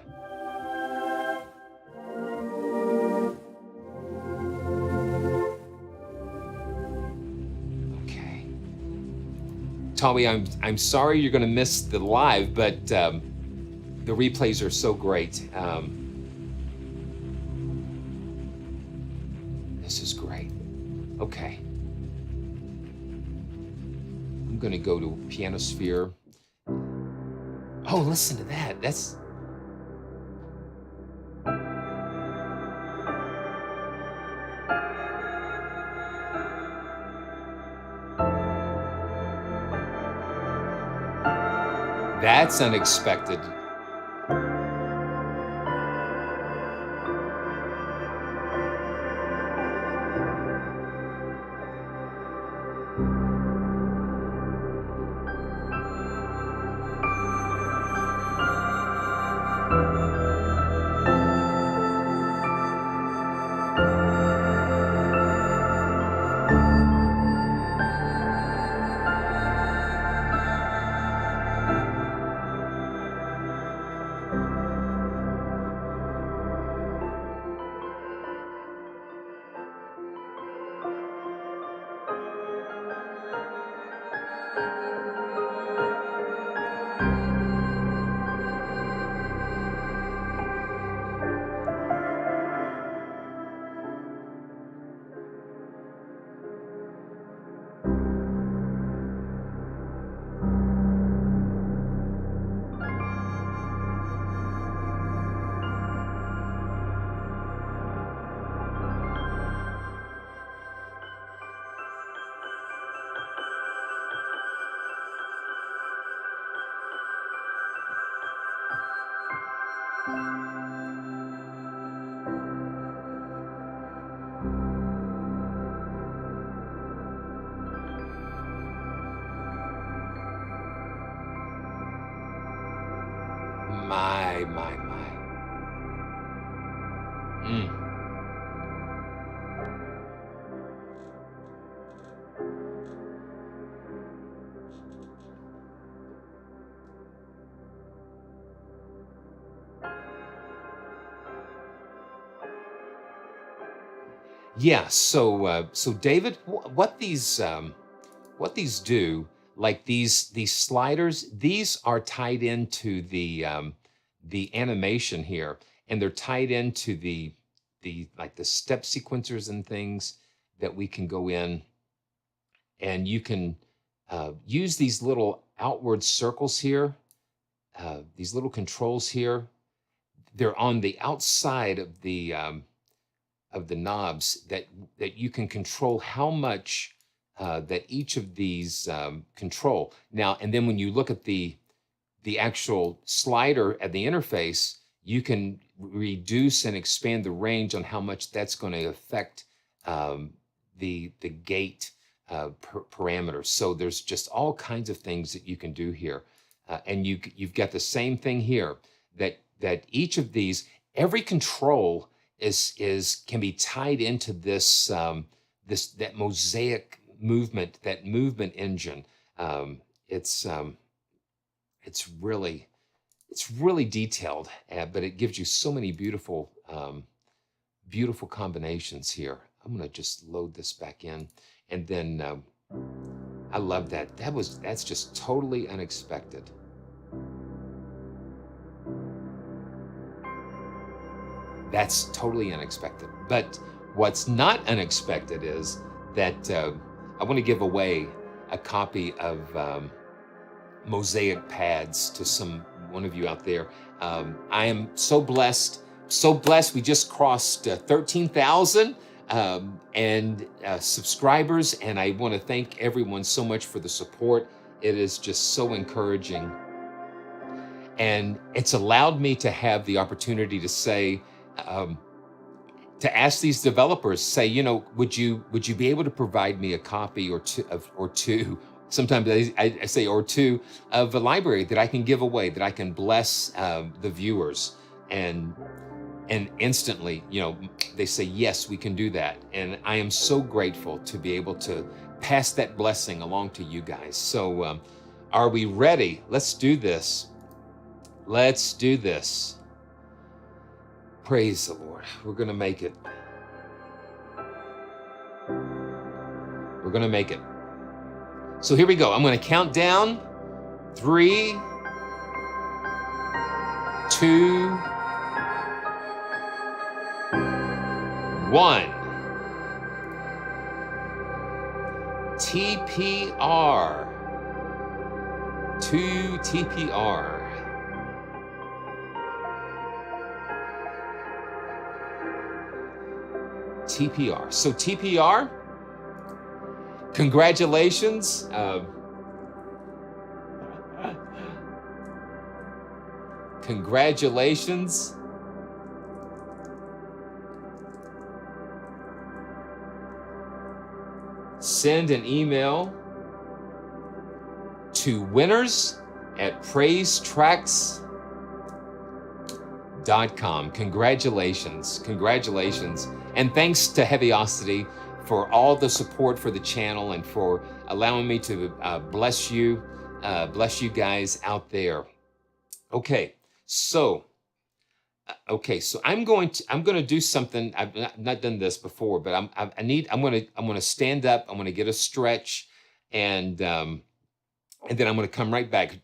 Okay. Tommy, I'm sorry you're gonna miss the live, but the replays are so great. This is great. Okay. I'm gonna go to Pianosphere. Oh, listen to that. That's... That's unexpected. My. Yeah, so David, what these do, like these sliders, these are tied into the animation here, and they're tied into the like the step sequencers and things that we can go in, and you can use these little outward circles here, these little controls here. They're on the outside of the knobs that you can control how much that each of these control. Now, and then when you look at the actual slider at the interface, you can reduce and expand the range on how much that's going to affect the gate parameters. So there's just all kinds of things that you can do here, and you've got the same thing here, that each of these, every control can be tied into this that Mosaic movement, that movement engine. It's really detailed, but it gives you so many beautiful combinations here. I'm gonna just load this back in, and then I love that. That's just totally unexpected. That's totally unexpected. But what's not unexpected is that I want to give away a copy of Mosaic pads to one of you out there. I am so blessed. We just crossed 13,000 and subscribers. And I want to thank everyone so much for the support. It is just so encouraging. And it's allowed me to have the opportunity to say, to ask these developers, say, you know, would you be able to provide me a copy or two? Sometimes I say or two of a library that I can give away, that I can bless the viewers, and instantly, you know, they say yes, we can do that, and I am so grateful to be able to pass that blessing along to you guys. So, are we ready? Let's do this. Let's do this. Praise the Lord. We're going to make it. We're going to make it. So here we go. I'm going to count down. 3, 2, 1. TPR. 2 TPR. TPR. So TPR, congratulations. Congratulations. Send an email to winners@praisetracks.com. Congratulations. Congratulations. And thanks to Heavyocity for all the support for the channel and for allowing me to bless you guys out there. Okay, so I'm going to do something. I've not done this before, but I'm going to stand up. I'm going to get a stretch, and then I'm going to come right back.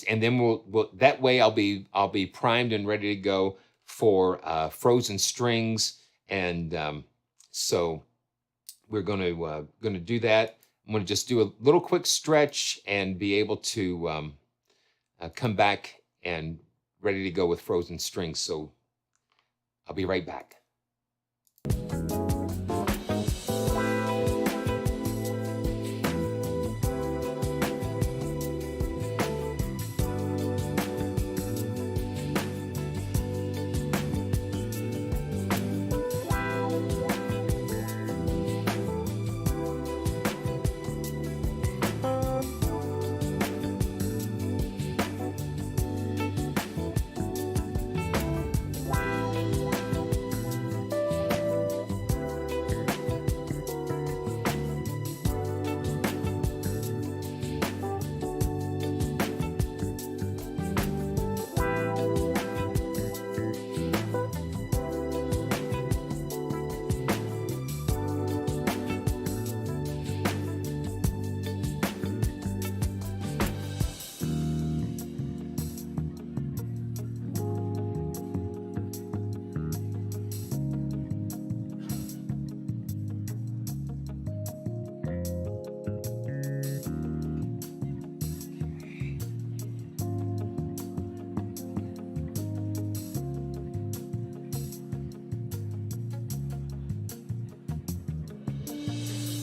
And then we'll that way I'll be primed and ready to go for frozen strings. And so we're going to do that. I'm going to just do a little quick stretch and be able to come back and ready to go with frozen strings. So I'll be right back.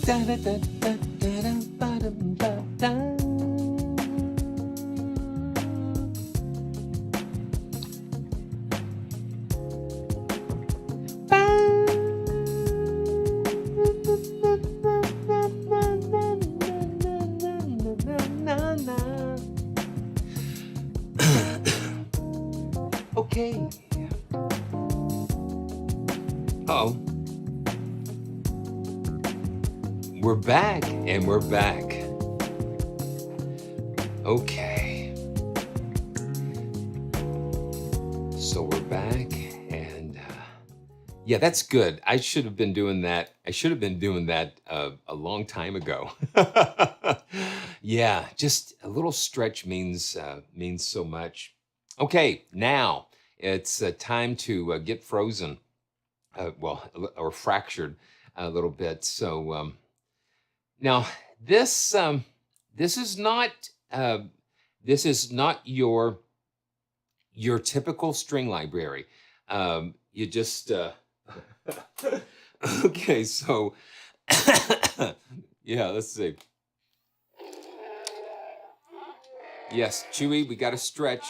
Da, da, da, da, da, da, ba, da, ba, da. Okay. Uh-oh. We're back, and we're back. Okay. So we're back, and yeah, that's good. I should have been doing that. I should have been doing that a long time ago. Yeah, just a little stretch means so much. Okay, now it's time to get frozen, or fractured a little bit. So. Now, this is not your typical string library. You just Okay, so yeah, let's see. Yes, Chewy, we got to stretch.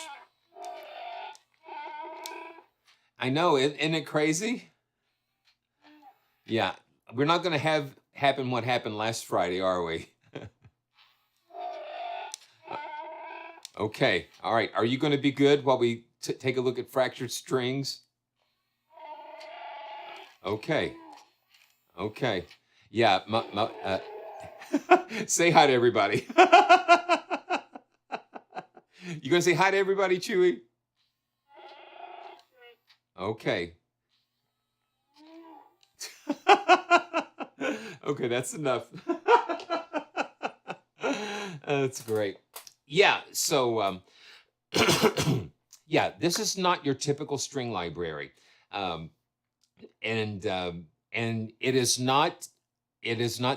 I know, isn't it crazy? Yeah, we're not going to have happen what happened last Friday, are we? Okay, all right. Are you going to be good while we take a look at fractured strings? Okay, okay. Yeah, say hi to everybody. You going to say hi to everybody, Chewy? Okay. Okay, that's enough. That's great. Yeah, so yeah, this is not your typical string library, um, and it is not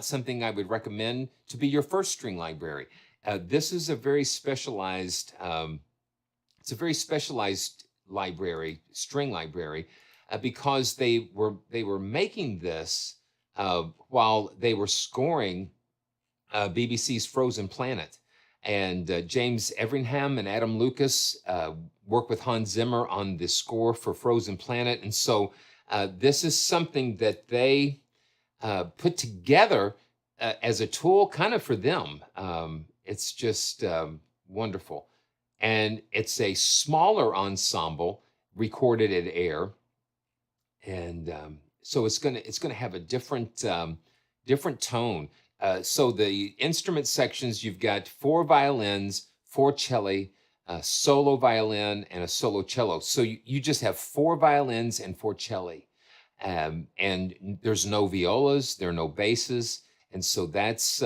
something I would recommend to be your first string library. This is a very specialized. It's a very specialized library, string library, because they were making this while they were scoring BBC's Frozen Planet. And James Everingham and Adam Lucas worked with Hans Zimmer on the score for Frozen Planet. And so this is something that they put together as a tool kind of for them. It's just wonderful. And it's a smaller ensemble recorded at Air. And so it's gonna have a different tone. So the instrument sections, you've got 4 violins, 4 cello, a solo violin, and a solo cello. So you just have 4 violins and 4 cello. And there's no violas, there are no basses, and so that's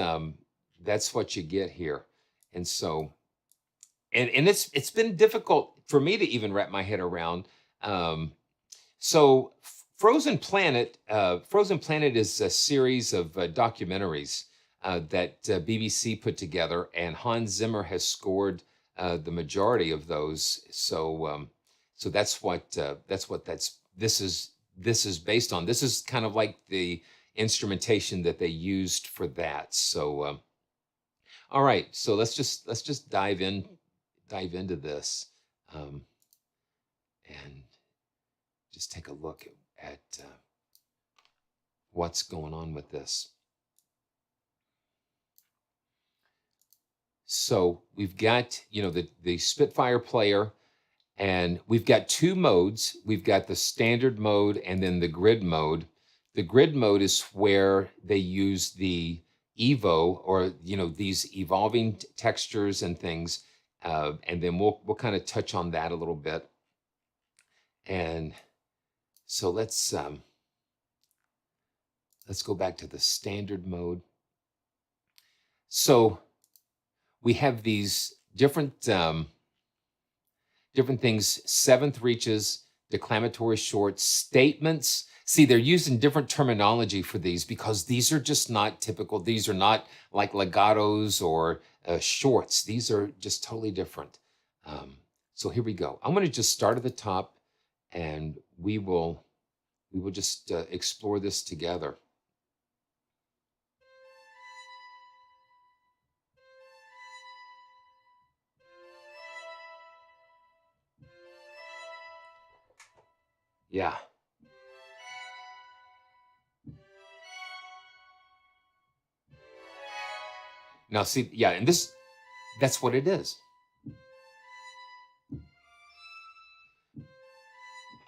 what you get here. And so and it's been difficult for me to even wrap my head around. Um, so Frozen Planet is a series of documentaries that BBC put together, and Hans Zimmer has scored the majority of those. So this is based on. This is kind of like the instrumentation that they used for that. So all right, so let's just dive into this, um, and just take a look at what's going on with this. So we've got, the Spitfire player, and we've got 2 modes. We've got the standard mode and then the grid mode. The grid mode is where they use the Evo, or these evolving textures and things, and then we'll kind of touch on that a little bit. And so let's go back to the standard mode. So we have these different things: seventh reaches, declamatory shorts, statements. See, they're using different terminology for these because these are just not typical. These are not like legatos or shorts. These are just totally different. So here we go. I'm going to just start at the top, and we will just explore this together. Yeah. Now, see, yeah, and that's what it is.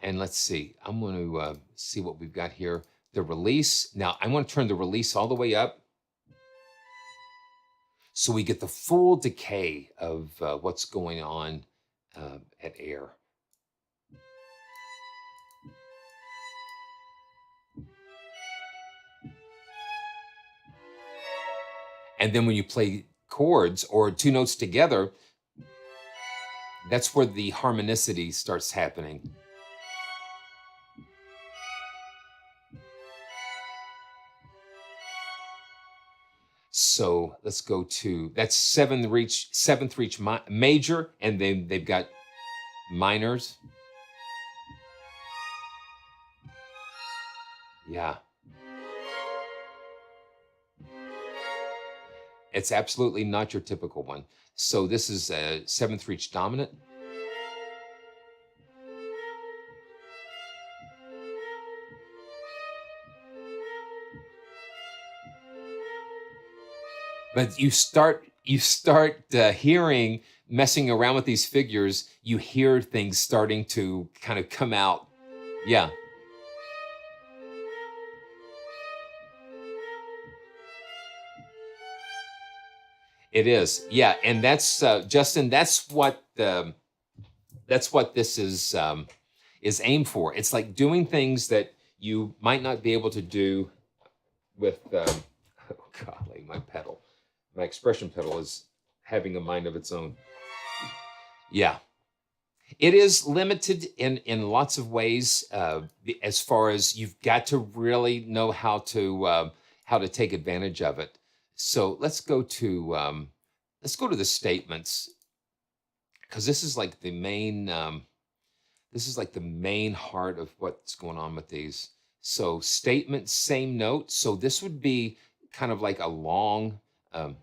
And let's see, I'm going to see what we've got here. The release. Now, I want to turn the release all the way up so we get the full decay of what's going on at Air. And then when you play chords or 2 notes together, that's where the harmonicity starts happening. So let's go to, that's seventh reach major, and then they've got minors. Yeah. It's absolutely not your typical one. So this is a 7th reach dominant. But you start hearing, messing around with these figures, you hear things starting to kind of come out. Yeah, it is. Yeah, and that's Justin. That's what this is aimed for. It's like doing things that you might not be able to do with. Oh golly, my expression pedal is having a mind of its own. Yeah, it is limited in lots of ways. As far as you've got to really know how to take advantage of it. So let's go to the statements, because this is like the main heart of what's going on with these. So statement, same note. So this would be kind of like a long, um,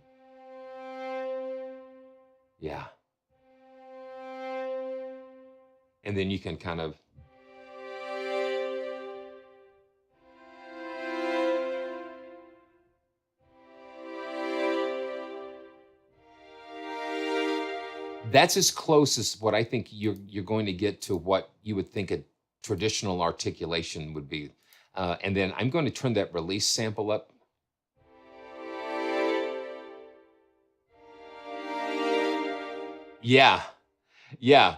yeah. And then you can kind of, that's as close as what I think you're going to get to what you would think a traditional articulation would be. And then I'm going to turn that release sample up. Yeah, yeah.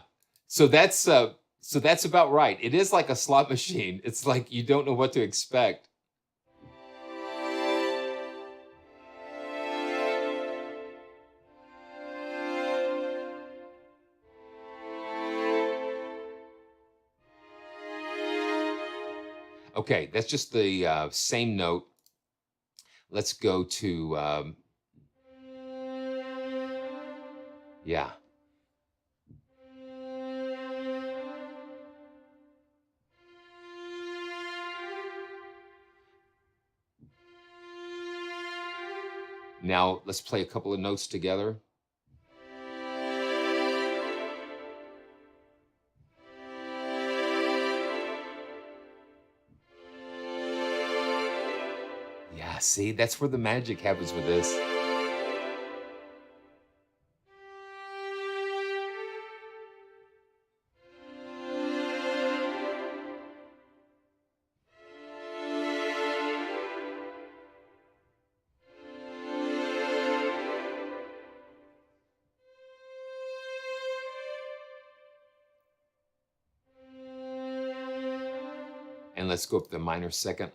So that's about right. It is like a slot machine. It's like you don't know what to expect. Okay, that's just the same note. Let's go to yeah. Now let's play a couple of notes together. Yeah, see, that's where the magic happens with this. And let's go up the minor second.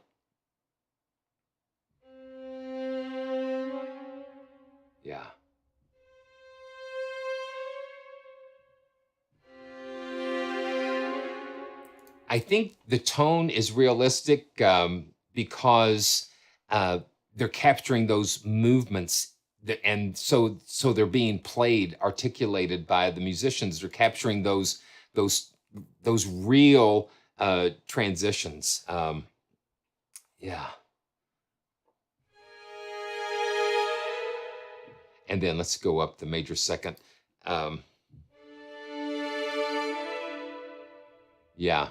Yeah. I think the tone is realistic, because they're capturing those movements, and so they're being played, articulated by the musicians. They're capturing those those real transitions. Yeah, and then let's go up the major second. Um, yeah.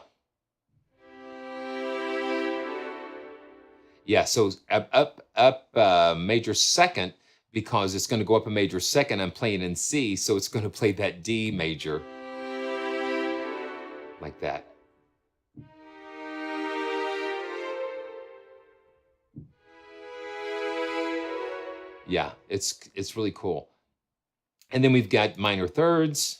Yeah, so up major second, because it's going to go up a major second. I'm playing in C, so it's going to play that D major like that. Yeah, it's really cool. And then we've got minor thirds.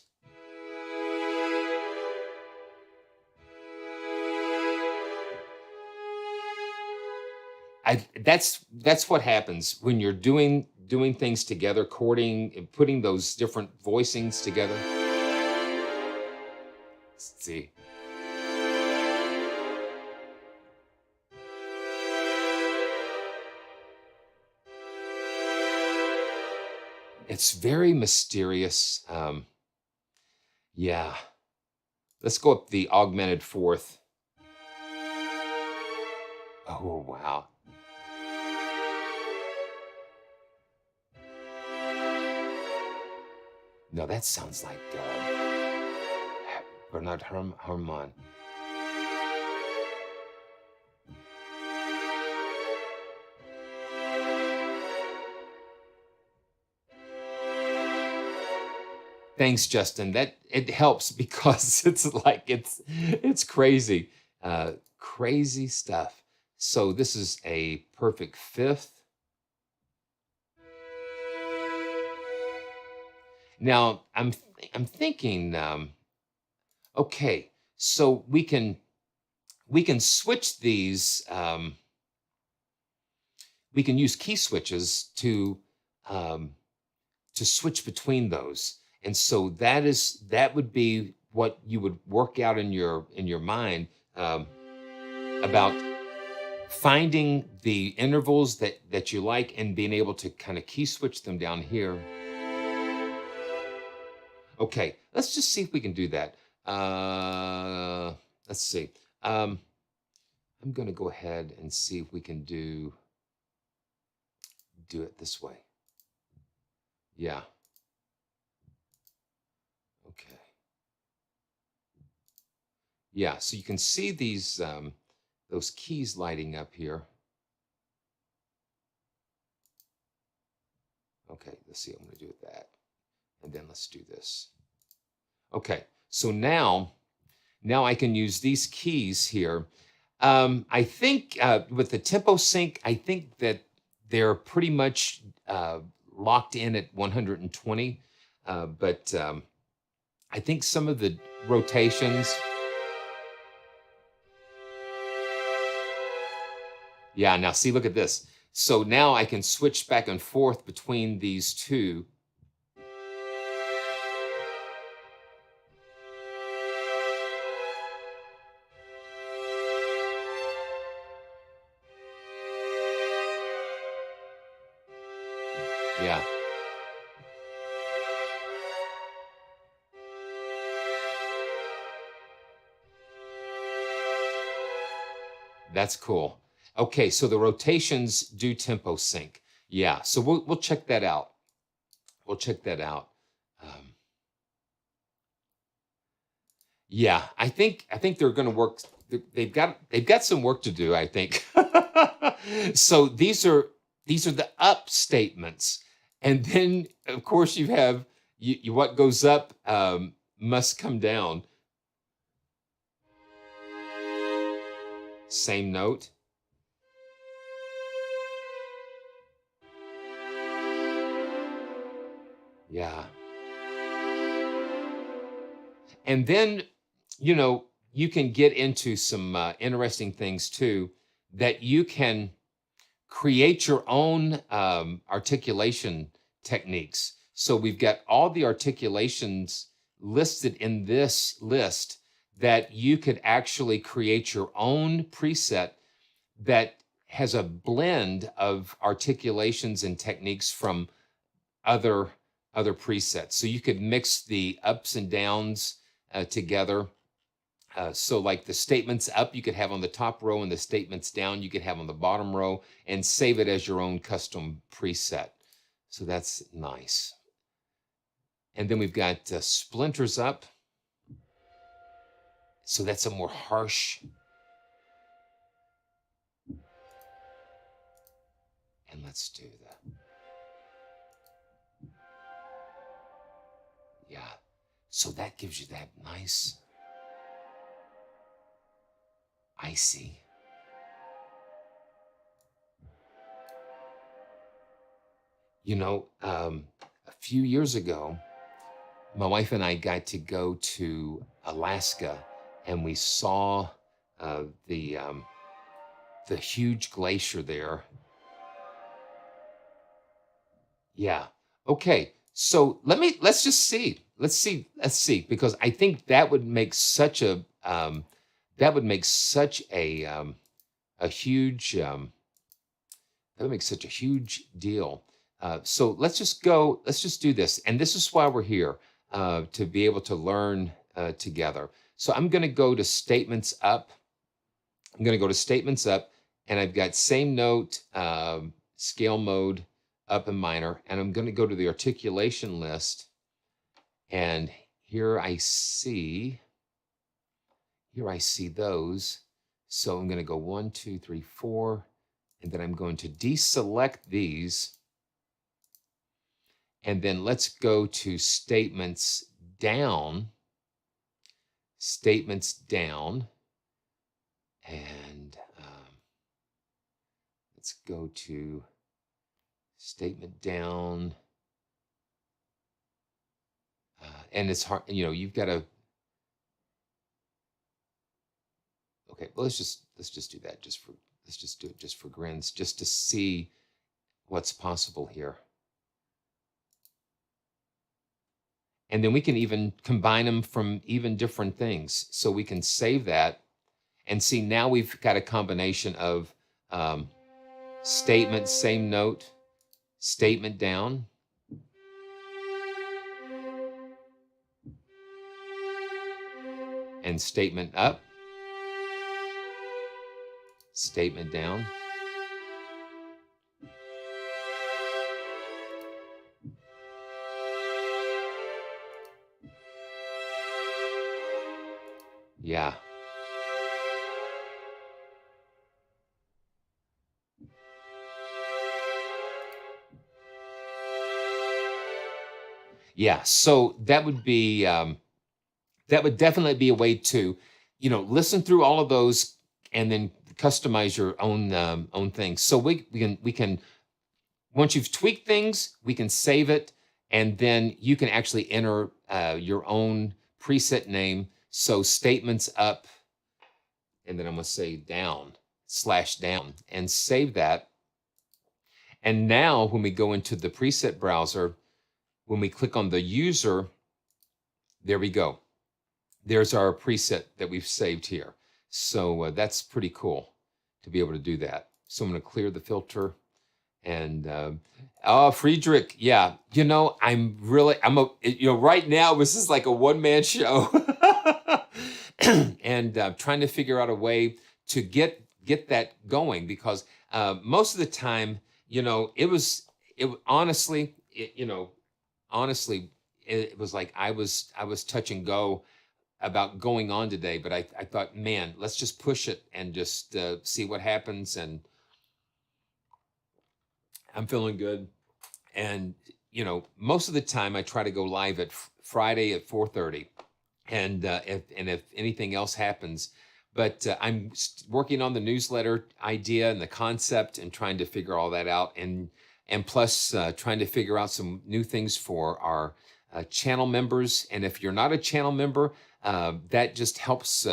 That's what happens when you're doing things together, chording and putting those different voicings together. Let's see. It's very mysterious. Yeah. Let's go up the augmented fourth. Oh, wow. No, that sounds like Bernard Herrmann. Thanks, Justin. That it helps because it's like it's crazy, crazy stuff. So this is a perfect fifth. Now I'm thinking, okay, so we can switch these. We can use key switches to switch between those. And so that would be what you would work out in your mind, about finding the intervals that you like and being able to kind of key switch them down here. Okay, let's just see if we can do that. Let's see. I'm going to go ahead and see if we can do it this way. Yeah. Okay. Yeah, so you can see these those keys lighting up here. Okay, let's see. I'm going to do that, and then let's do this. Okay, so now I can use these keys here. I think with the tempo sync, I think that they're pretty much locked in at 120, but I think some of the rotations. Yeah, now see, look at this. So now I can switch back and forth between these two. Yeah. That's cool. Okay, so the rotations do tempo sync. Yeah, so we'll check that out. We'll check that out. Yeah, I think they're going to work. They've got some work to do, I think. So these are the up statements, and then of course you have what goes up must come down. Same note. Yeah. And then, you can get into some interesting things too, that you can create your own articulation techniques. So we've got all the articulations listed in this list that you could actually create your own preset that has a blend of articulations and techniques from other presets. So you could mix the ups and downs together. So like the statements up, you could have on the top row, and the statements down, you could have on the bottom row, and save it as your own custom preset. So that's nice. And then we've got splinters up. So that's a more harsh. And let's do that. Yeah. So that gives you that nice icy. A few years ago, my wife and I got to go to Alaska, and we saw the huge glacier there. Yeah. Okay. So let's just see. Let's see, because I think that would make such a huge deal. So let's just do this. And this is why we're here, to be able to learn together. So I'm going to go to statements up. And I've got same note, scale mode, up and minor. And I'm going to go to the articulation list. And here I see those. So I'm going to go 1, 2, 3, 4, and then I'm going to deselect these. And then let's go to statements down, and let's go to statement down. And it's hard, you've got to. Okay, well, let's just do that let's just do it just for grins, just to see what's possible here. And then we can even combine them from even different things. So we can save that and see now we've got a combination of statement, same note, statement down, and statement up, statement down. Yeah. Yeah, so that would be that would definitely be a way to, listen through all of those and then customize your own things. So we can once you've tweaked things, we can save it, and then you can actually enter your own preset name. So statements up, and then I'm going to say down, /down, and save that. And now when we go into the preset browser, when we click on the user, there we go. There's our preset that we've saved here. So that's pretty cool to be able to do that. So I'm going to clear the filter. And Friedrich, yeah, right now this is like a one-man show, and trying to figure out a way to get that going, because most of the time, honestly, it was like I was touch and go about going on today, but I thought, man, let's just push it and just see what happens. And I'm feeling good. And, most of the time I try to go live at Friday at 4:30. And if anything else happens, but I'm working on the newsletter idea and the concept and trying to figure all that out. And plus trying to figure out some new things for our channel members. And if you're not a channel member, that just helps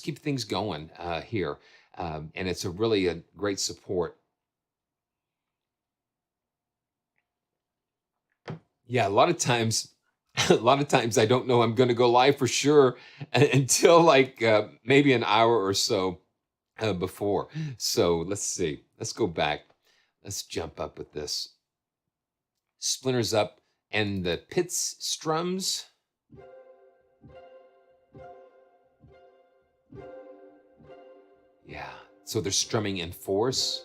keep things going here. And it's a great support. Yeah, a lot of times I don't know I'm going to go live for sure until like maybe an hour or so before. So let's see. Let's go back. Let's jump up with this. Splinters up and the pits strums. Yeah. So they're strumming in force.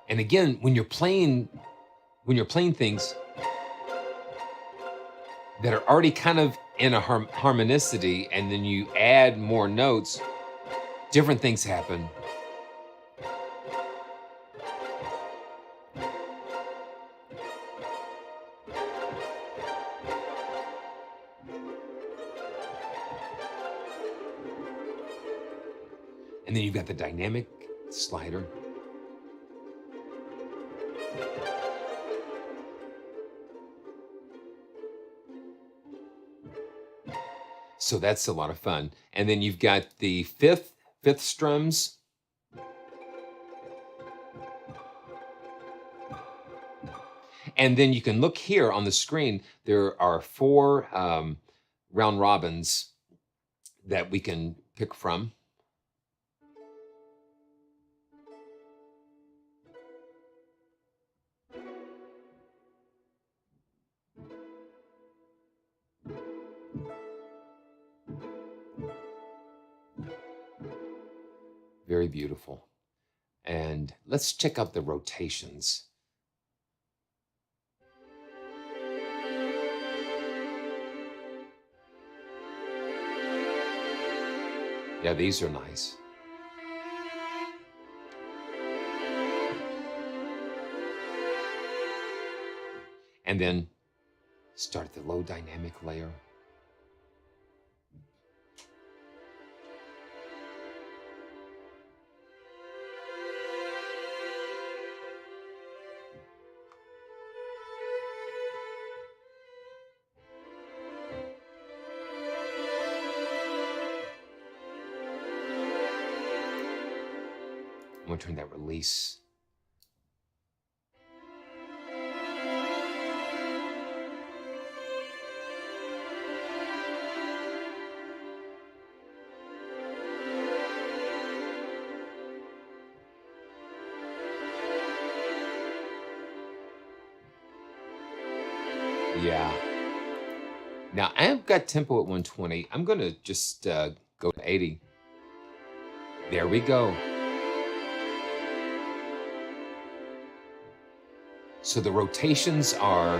And again, when you're playing things that are already kind of in a harmonicity, and then you add more notes, different things happen. And then you've got the dynamic slider. So that's a lot of fun. And then you've got the fifth strums. And then you can look here on the screen. There are 4 round robins that we can pick from. Very beautiful. And let's check out the rotations. Yeah, these are nice. And then start the low dynamic layer. I'm gonna turn that release. Yeah. Now I've got tempo at 120. I'm gonna just go to 80. There we go. So the rotations are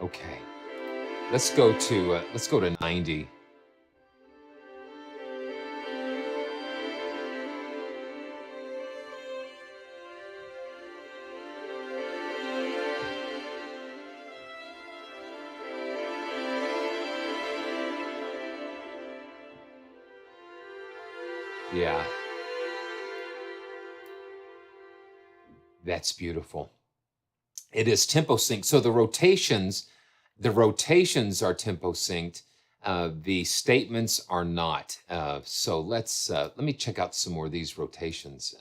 okay. Let's go to 90. Yeah. That's beautiful. It is tempo synced. So the rotations are tempo synced. The statements are not. So let me check out some more of these rotations.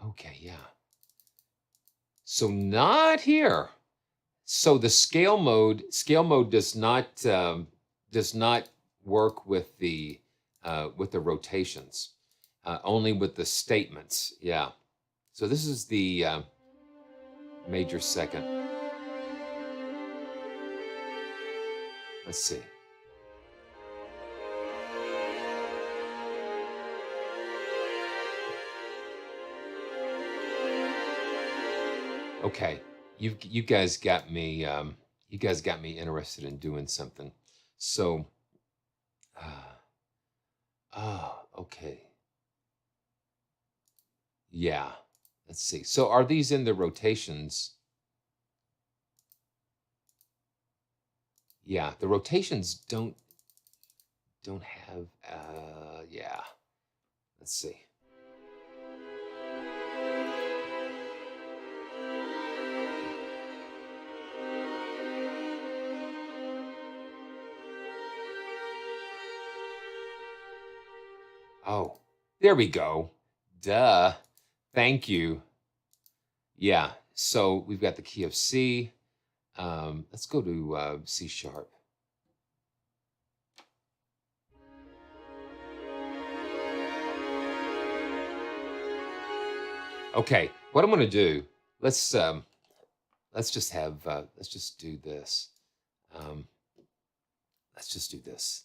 Okay, yeah. So not here. So the scale mode does not work with the rotations. Only with the statements. Yeah. So this is the major second. Let's see. Okay, you guys got me. You guys got me interested in doing something. So, okay. Yeah. Let's see. So are these in the rotations? Yeah, the rotations don't have. Yeah. Let's see. Oh, there we go. Duh. Thank you. Yeah. So we've got the key of C. Let's go to C sharp. Okay. What I'm going to do? Let's just do this. Let's just do this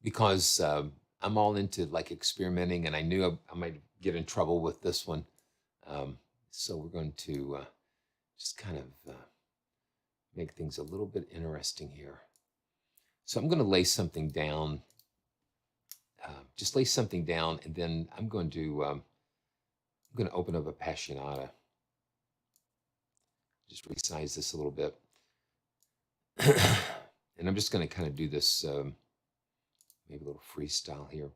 because I'm all into like experimenting, and I knew I might get in trouble with this one. So we're going to just kind of make things a little bit interesting here. So I'm going to lay something down. Just lay something down, and then I'm going to open up a passionata. Just resize this a little bit. And I'm just going to kind of do this, maybe a little freestyle here.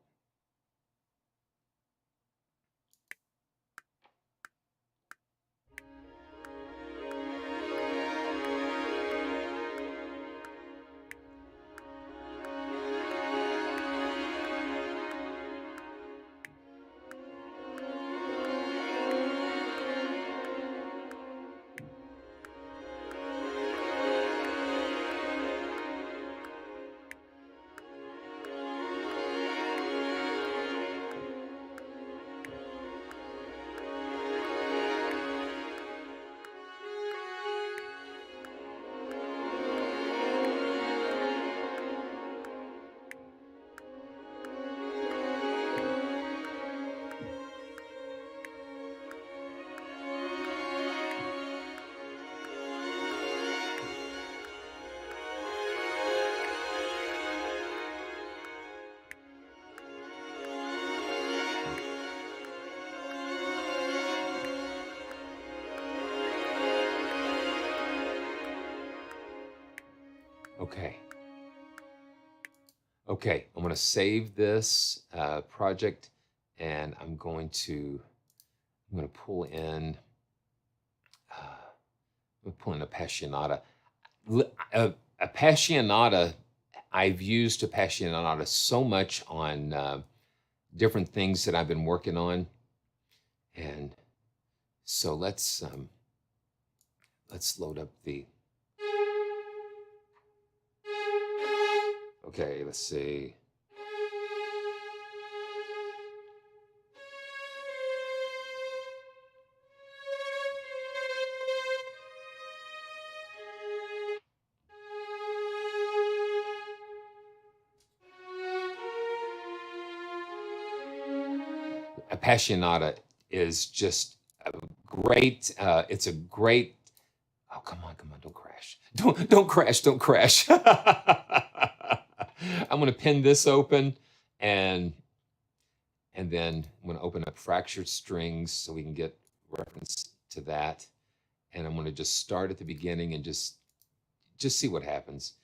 Okay. Okay, I'm going to save this project, and I'm going to pull in Appassionata. Appassionata, I've used Appassionata so much on different things that I've been working on, and so let's load up the. Okay, let's see. Appassionata is just a great. It's a great. Oh, come on, don't crash. Don't crash, don't crash. I'm going to pin this open, and then I'm going to open up fractured strings so we can get reference to that. And I'm going to just start at the beginning and just see what happens.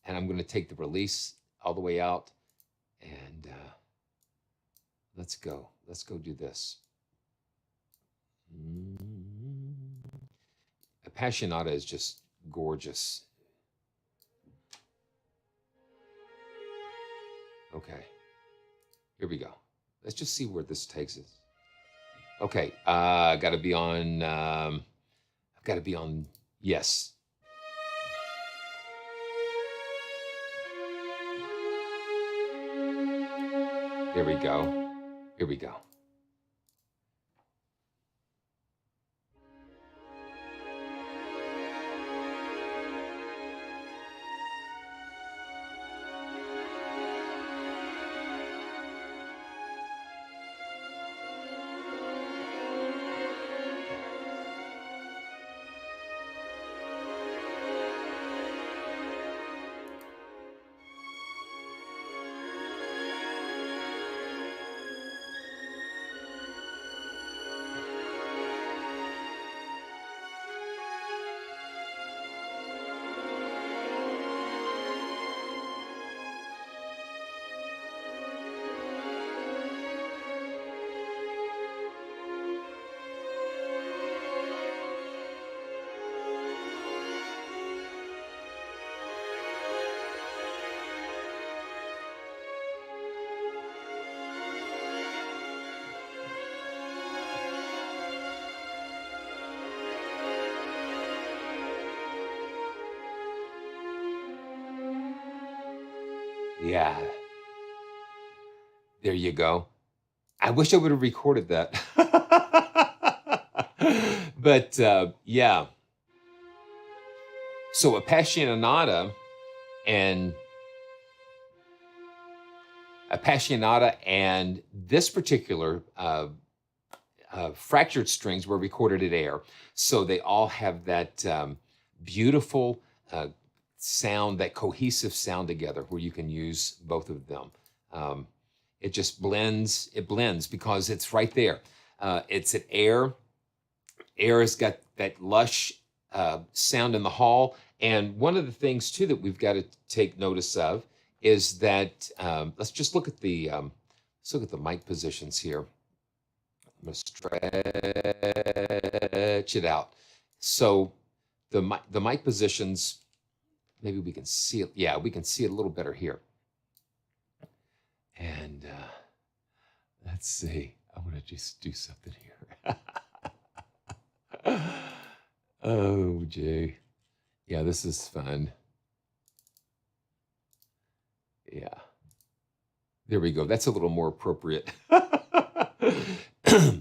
And I'm going to take the release all the way out, and let's go do this. Appassionata is just gorgeous. Okay, here we go. Let's just see where this takes us. Okay, I've got to be on, yes. There we go. Here we go. Yeah. There you go. I wish I would have recorded that. But yeah. So Appassionata and this particular fractured strings were recorded at air. So they all have that beautiful sound, that cohesive sound together where you can use both of them. It just blends, because it's right there. It's at air. Air has got that lush sound in the hall. And one of the things too that we've got to take notice of is that, let's just look at the mic positions here. I'm going to stretch it out. So the mic positions, maybe we can see it. Yeah, we can see it a little better here. And let's see. I'm going to just do something here. Oh, gee. Yeah, this is fun. Yeah. There we go. That's a little more appropriate.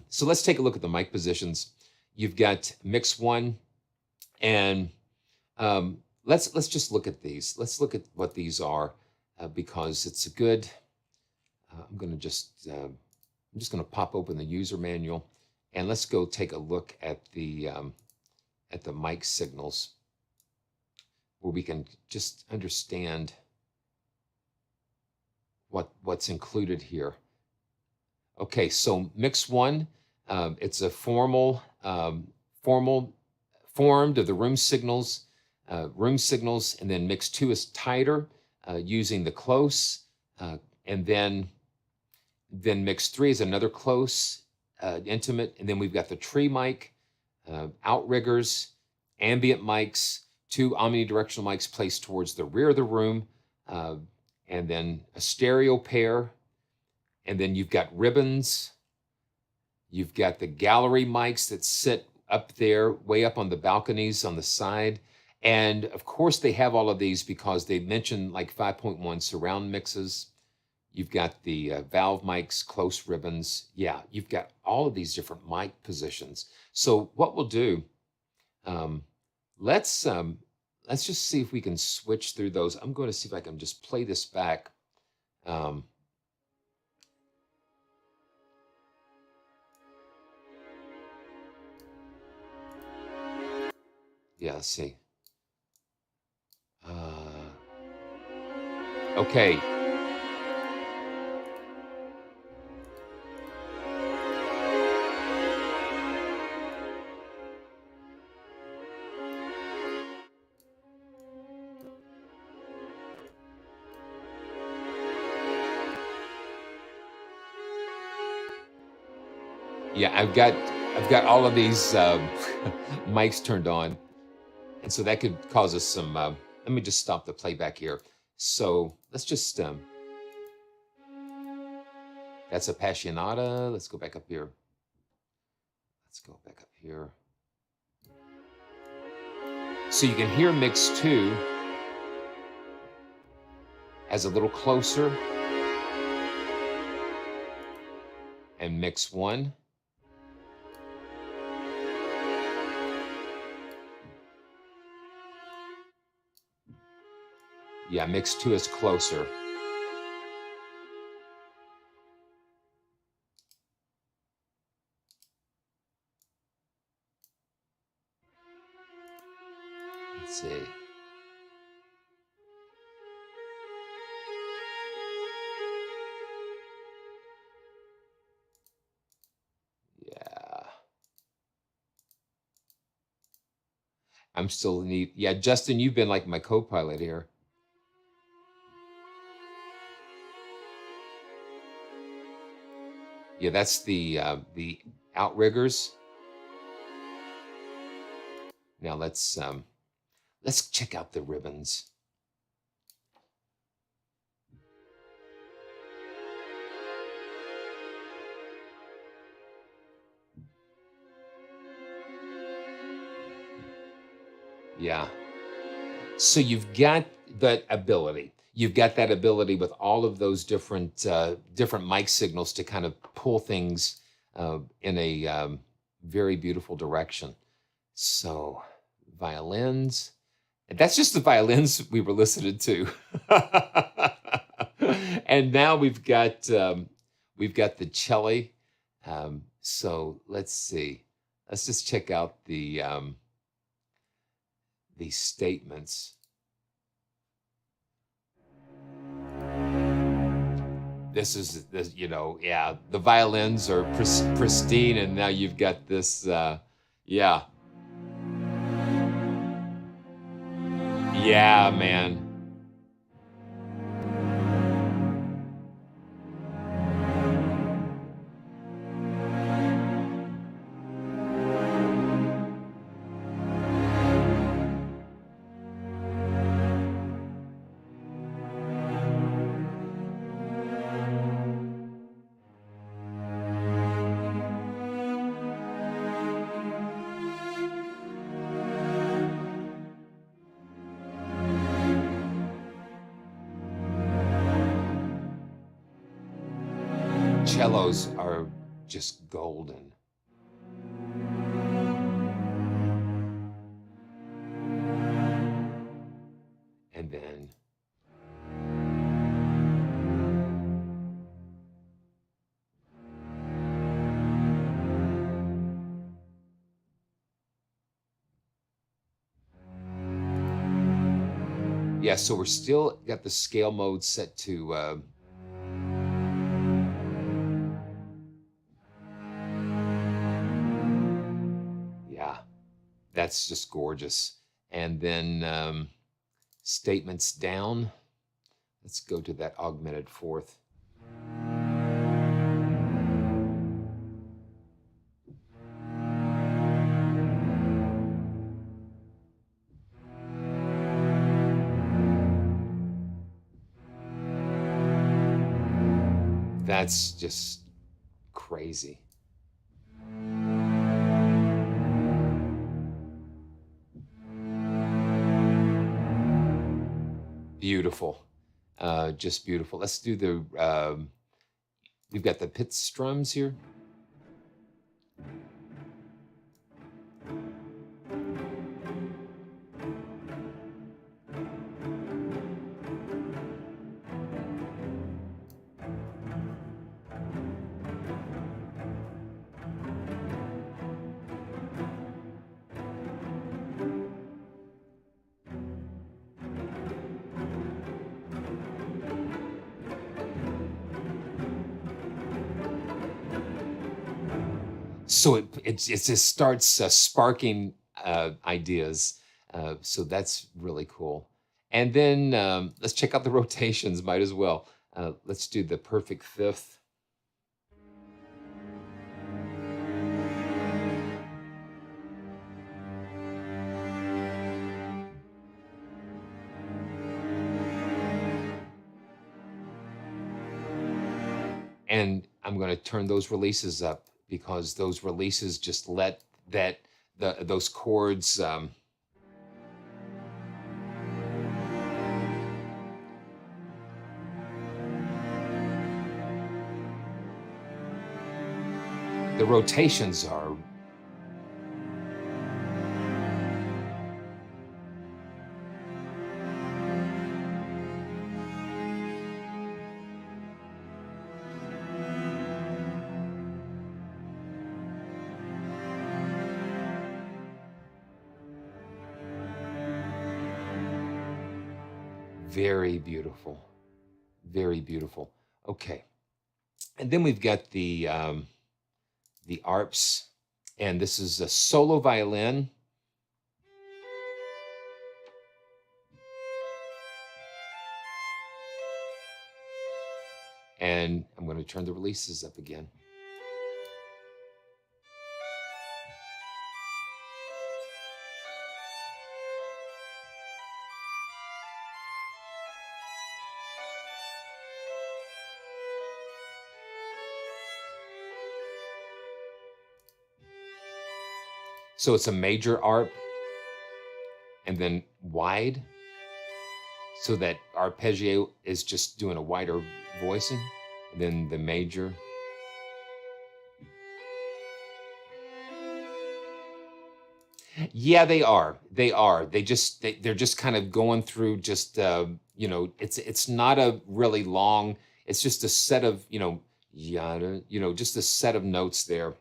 So let's take a look at the mic positions. You've got mix one, and let's just look at these. Let's look at what these are, because it's a good. I'm just going to pop open the user manual, and let's go take a look at the mic signals, where we can just understand what's included here. Okay, so mix one, it's a formed of the room signals room signals, and then mix 2 is tighter using the close, and then mix 3 is another close, intimate, and then we've got the tree mic, outriggers, ambient mics, 2 omnidirectional mics placed towards the rear of the room, and then a stereo pair, and then you've got ribbons. You've got the gallery mics that sit up there, way up on the balconies on the side. And of course, they have all of these because they mentioned like 5.1 surround mixes. You've got the valve mics, close ribbons. Yeah, you've got all of these different mic positions. So what we'll do, let's just see if we can switch through those. I'm going to see if I can just play this back. Yeah, let's see. Okay. Yeah, I've got all of these mics turned on, and so that could cause us some. Let me just stop the playback here. So let's just. That's Appassionata. Let's go back up here. Let's go back up here. So you can hear mix 2 as a little closer, and mix 1. Yeah, mix 2 is closer. Let's see. Yeah. I'm still neat. Yeah, Justin, you've been like my co-pilot here. Yeah, that's the outriggers. Now let's check out the ribbons. Yeah. So you've got that ability. You've got that ability with all of those different mic signals to kind of pull things in a very beautiful direction. So violins, and that's just the violins we were listening to. And now we've got the cello. So let's see. Let's just check out the these statements. This is this, yeah, the violins are pristine, and now you've got this, yeah. Yeah, man. Cellos are just golden. And then yeah, so we're still got the scale mode set to yeah, that's just gorgeous. And then statements down. Let's go to that augmented fourth. That's just crazy. Beautiful. Just beautiful. Let's do the, we've got the pit strums here. So it just starts sparking ideas. So that's really cool. And then let's check out the rotations, might as well. Let's do the perfect fifth. And I'm going to turn those releases up because those releases just let those chords the rotations are very beautiful, very beautiful. Okay, and then we've got the arps, and this is a solo violin. And I'm going to turn the releases up again. So it's a major arp and then wide. So that arpeggio is just doing a wider voicing. And then the major. Yeah, they are. They are. They're just kind of going through just you know, it's not a really long, it's just a set of, yada, just a set of notes there.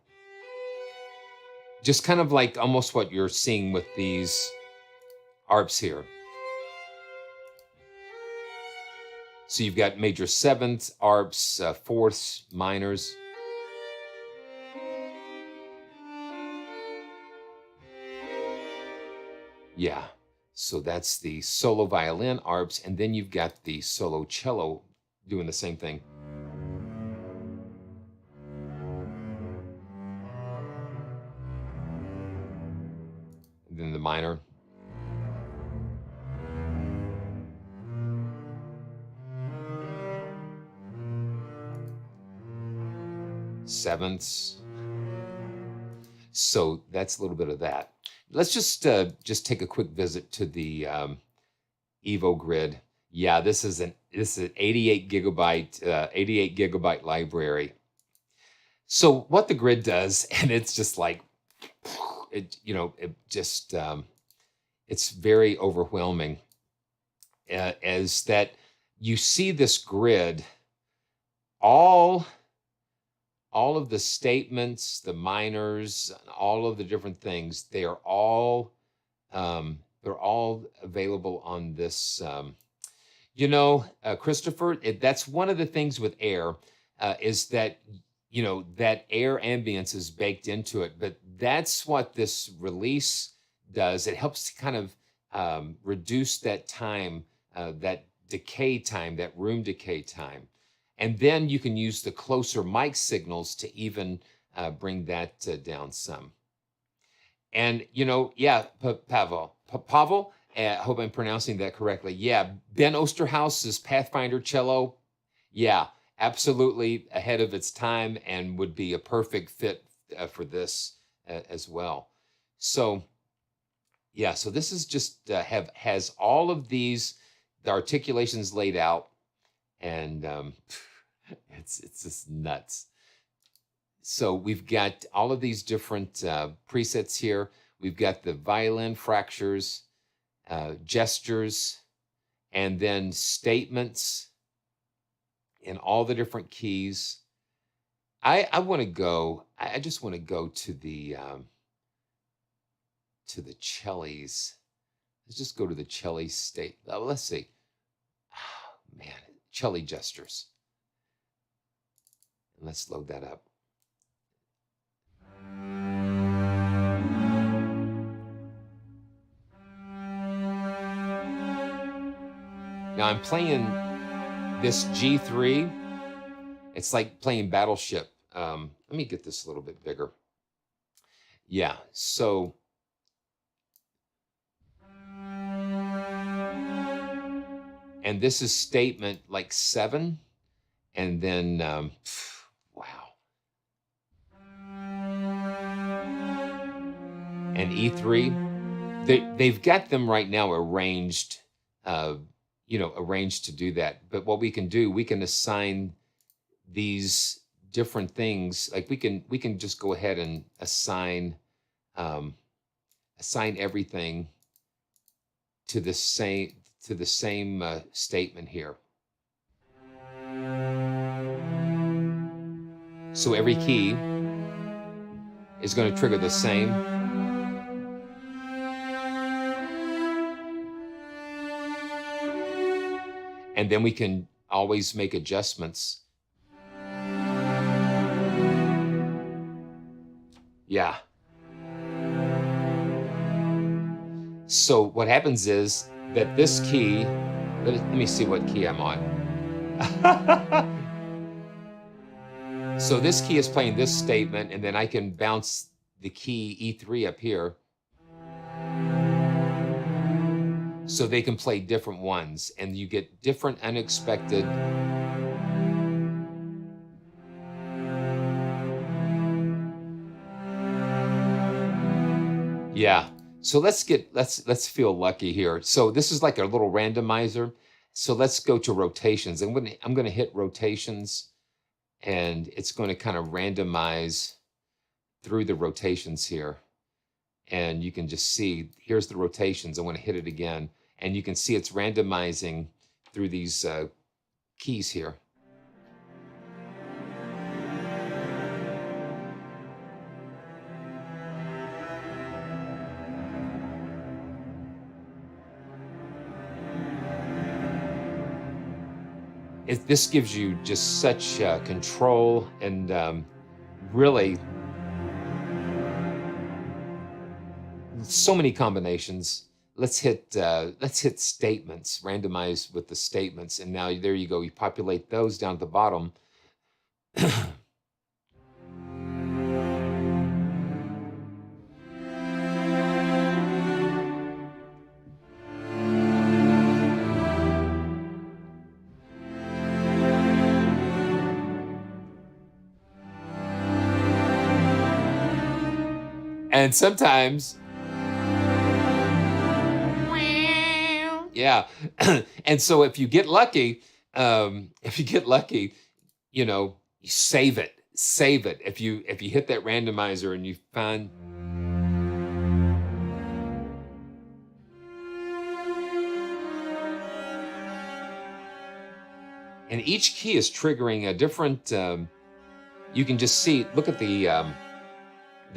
Just kind of like almost what you're seeing with these arps here. So you've got major sevenths, arps, fourths, minors. Yeah, so that's the solo violin, arps, and then you've got the solo cello doing the same thing. And then the minor. Sevenths. So that's a little bit of that. Let's just take a quick visit to the Evo Grid. Yeah, this is an 88 gigabyte library. So what the grid does, and it's just like it's very overwhelming. Is that you see this grid, all of the statements, the minors, all of the different things, they're all available on this. Christopher, that's one of the things with air, is that, that air ambience is baked into it. But that's what this release does. It helps to kind of reduce that time, that decay time, that room decay time. And then you can use the closer mic signals to even bring that down some. And, you know, yeah, Pavel, I hope I'm pronouncing that correctly. Yeah, Ben Osterhaus's Pathfinder cello, yeah, absolutely ahead of its time and would be a perfect fit for this as well. So, yeah, so this is just has all of these, the articulations laid out, and it's just nuts. So we've got all of these different presets here. We've got the violin fractures, gestures, and then statements in all the different keys. I want to go. I just want to go to the cellies. Let's just go to the celli state. Let's see. Oh, man, celli gestures. And let's load that up. Now I'm playing this G3. It's like playing Battleship. Let me get this a little bit bigger. Yeah, so and this is statement like 7, and then wow, and E3. They've got them right now arranged, arranged to do that. But what we can do, we can assign these different things. Like we can just go ahead and assign everything to the same statement here. So every key is going to trigger the same. And then we can always make adjustments. Yeah. So what happens is that this key, let me see what key I'm on. So this key is playing this statement, and then I can bounce the key E3 up here. So they can play different ones, and you get different unexpected yeah. So let's feel lucky here. So this is like a little randomizer. So let's go to rotations. I'm gonna hit rotations, and it's going to kind of randomize through the rotations here. And you can just see, here's the rotations. I want to hit it again. And you can see it's randomizing through these keys here. This gives you just such control and really so many combinations. Let's hit statements, randomize with the statements, and now there you go. You populate those down at the bottom. And sometimes, yeah. And so if you get lucky, you know, you save it. If you hit that randomizer and you find. And each key is triggering a different, you can just see, look at the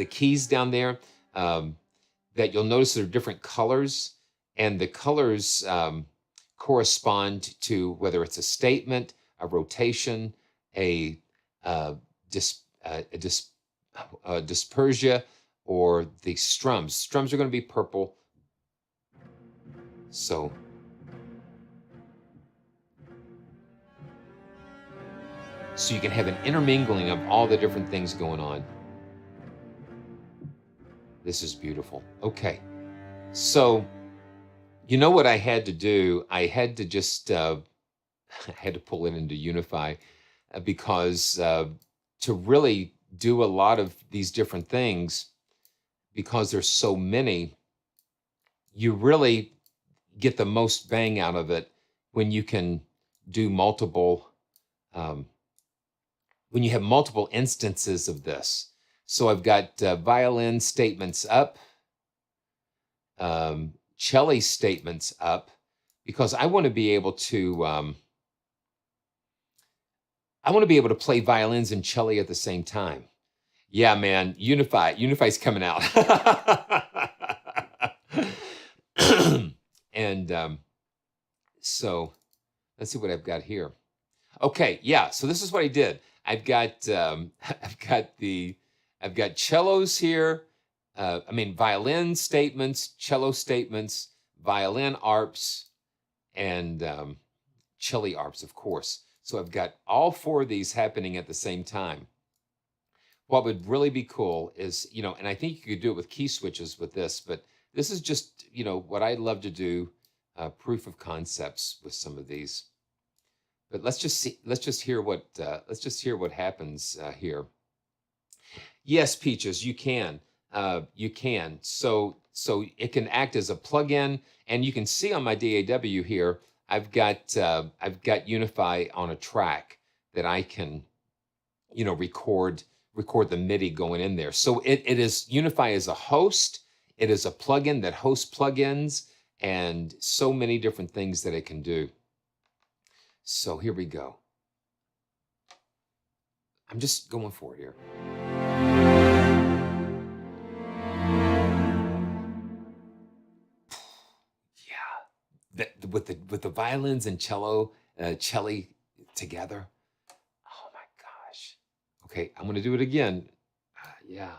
keys down there, that you'll notice there are different colors, and the colors correspond to whether it's a statement, a rotation, a dispersia, or the strums. Strums are going to be purple. So you can have an intermingling of all the different things going on. This is beautiful. Okay. So, you know what I had to do? I had to just, I had to pull it into Unify because to really do a lot of these different things, because there's so many, you really get the most bang out of it when you can do multiple, when you have multiple instances of this. So I've got violin statements up, cello statements up, because I want to be able to, play violins and cello at the same time. Yeah, man, Unify's coming out. And so let's see what I've got here. Okay, yeah. So this is what I did. I've got I've got cellos here. Violin statements, cello statements, violin arps, and cello arps, of course. So I've got all four of these happening at the same time. What would really be cool is, and I think you could do it with key switches with this, but this is just, what I love to do, proof of concepts with some of these. But let's just hear what happens here. Yes, Peaches, you can. You can. So it can act as a plug-in, and you can see on my DAW here, I've got Unify on a track that I can, record the MIDI going in there. So it is Unify as a host. It is a plugin that hosts plugins, and so many different things that it can do. So here we go. I'm just going for it here. Yeah, with the violins and cello together. Oh my gosh. Okay, I'm gonna do it again. Yeah.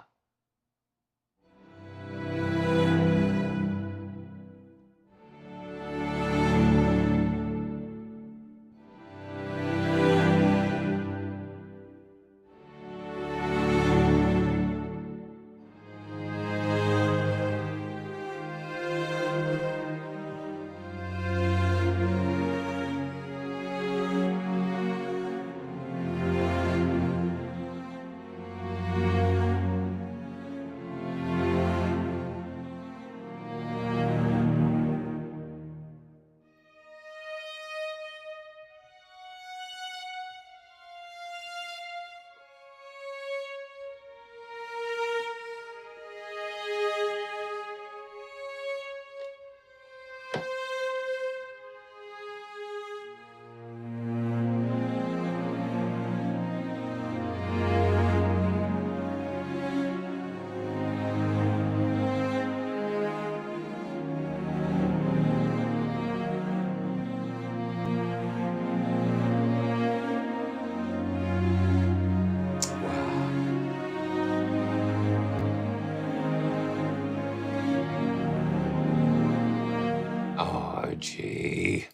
Gee.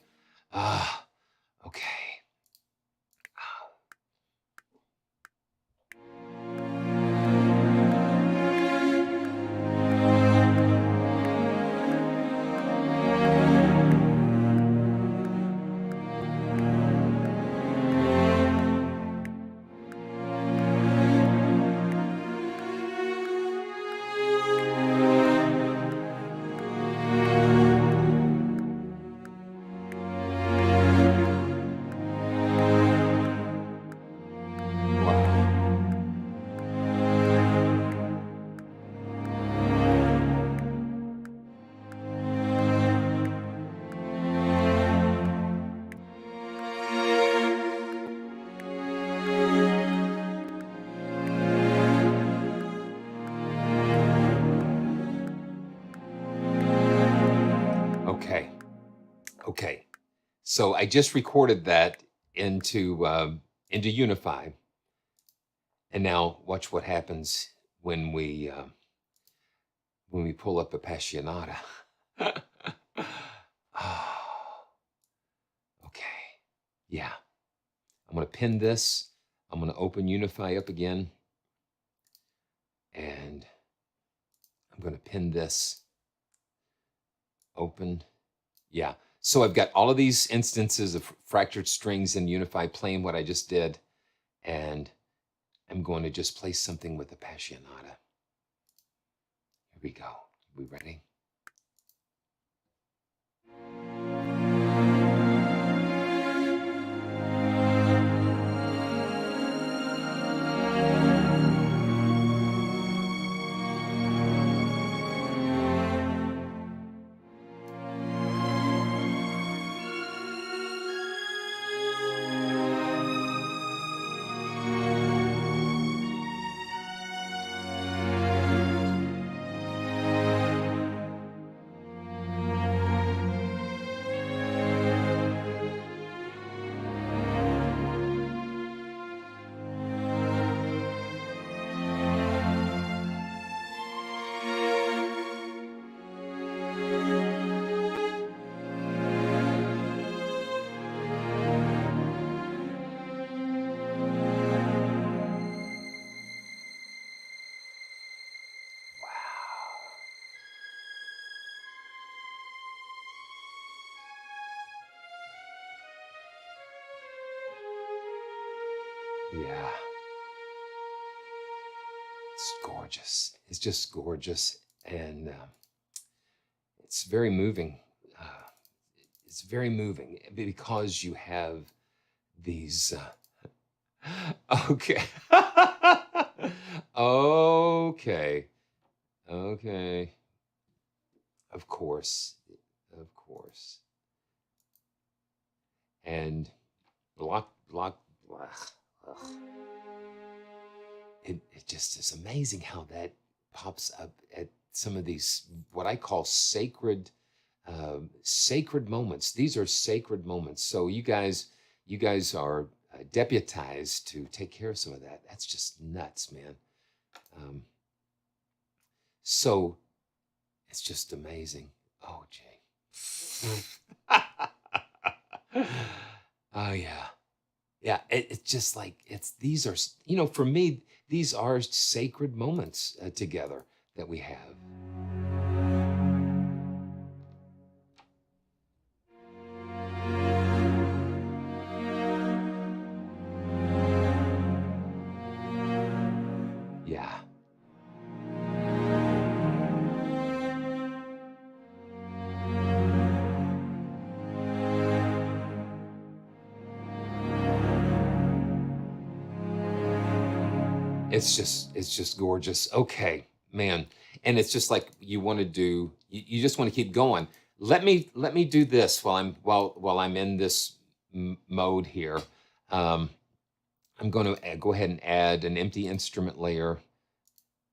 Okay. Okay. So I just recorded that into Unify, and now watch what happens when we pull up Appassionata. Oh, okay. Yeah. I'm going to pin this. I'm going to open Unify up again. And I'm going to pin this. Open. Yeah. So I've got all of these instances of fractured strings in Unify playing what I just did. And I'm going to just play something with the Appassionata. Here we go. Are we ready? Yeah. It's gorgeous. It's just gorgeous. And it's very moving. It's very moving because you have these. Okay. Okay. Okay. Of course. Of course. And block. Ugh. It just is amazing how that pops up at some of these, what I call sacred moments. These are sacred moments. So you guys are deputized to take care of some of that. That's just nuts, man. So it's just amazing. Oh, Jay. Oh, yeah. Yeah, it's just like, these are, for me, these are sacred moments together that we have. Yeah. It's just gorgeous. Okay, man. And it's just like you want to do, you just want to keep going. Let me do this while I'm in this mode here. I'm going to go ahead and add an empty instrument layer.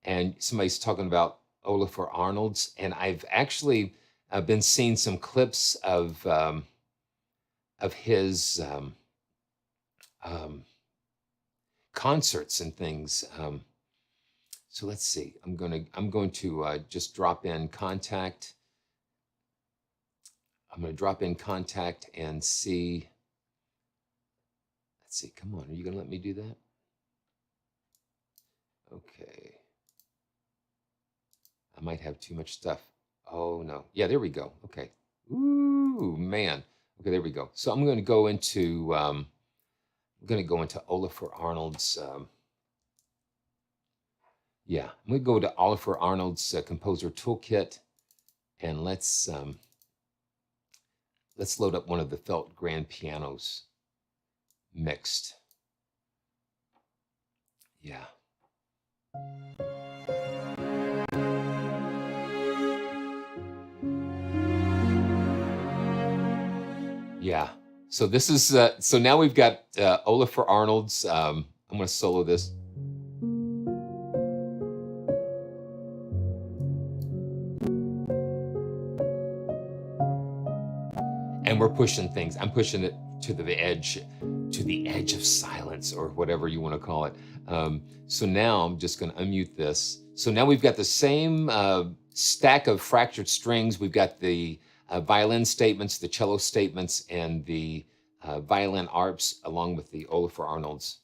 And somebody's talking about Olafur Arnold's, and I've actually been seeing some clips of his concerts and things. So let's see. I'm going to just drop in Contact. I'm going to drop in Contact and see. Let's see. Come on. Are you going to let me do that? Okay. I might have too much stuff. Oh no. Yeah, there we go. Okay. Ooh, man. Okay, there we go. So I'm going to go into Olafur Arnold's. Yeah, I'm going to go to Olafur Arnold's Composer Toolkit, and let's load up one of the felt grand pianos mixed. Yeah. Yeah. So this is so now we've got Olafur Arnold's. I'm going to solo this. And we're pushing things. I'm pushing it to the edge of silence, or whatever you want to call it. So now I'm just going to unmute this. So now we've got the same stack of fractured strings. We've got the violin statements, the cello statements, and the violin arps, along with the Olafur Arnolds.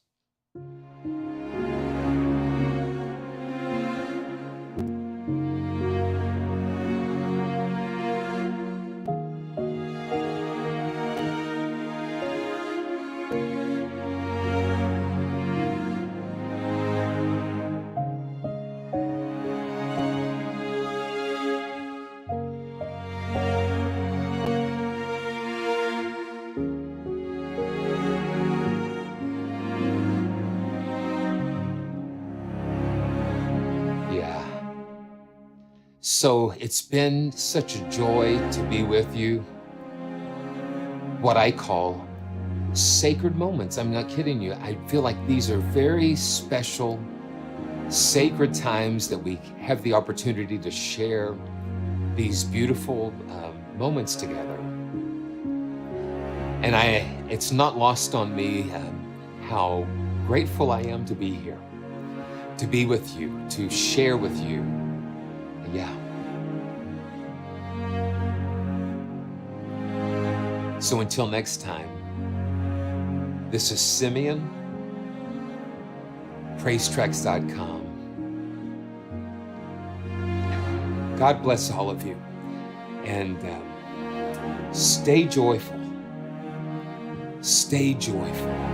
Yeah. So it's been such a joy to be with you. What I call sacred moments. I'm not kidding you. I feel like these are very special, sacred times that we have the opportunity to share these beautiful moments together. And it's not lost on me how grateful I am to be here, to be with you, to share with you. Yeah. So until next time, this is Simeon, PraiseTracks.com. God bless all of you, and stay joyful. Stay joyful.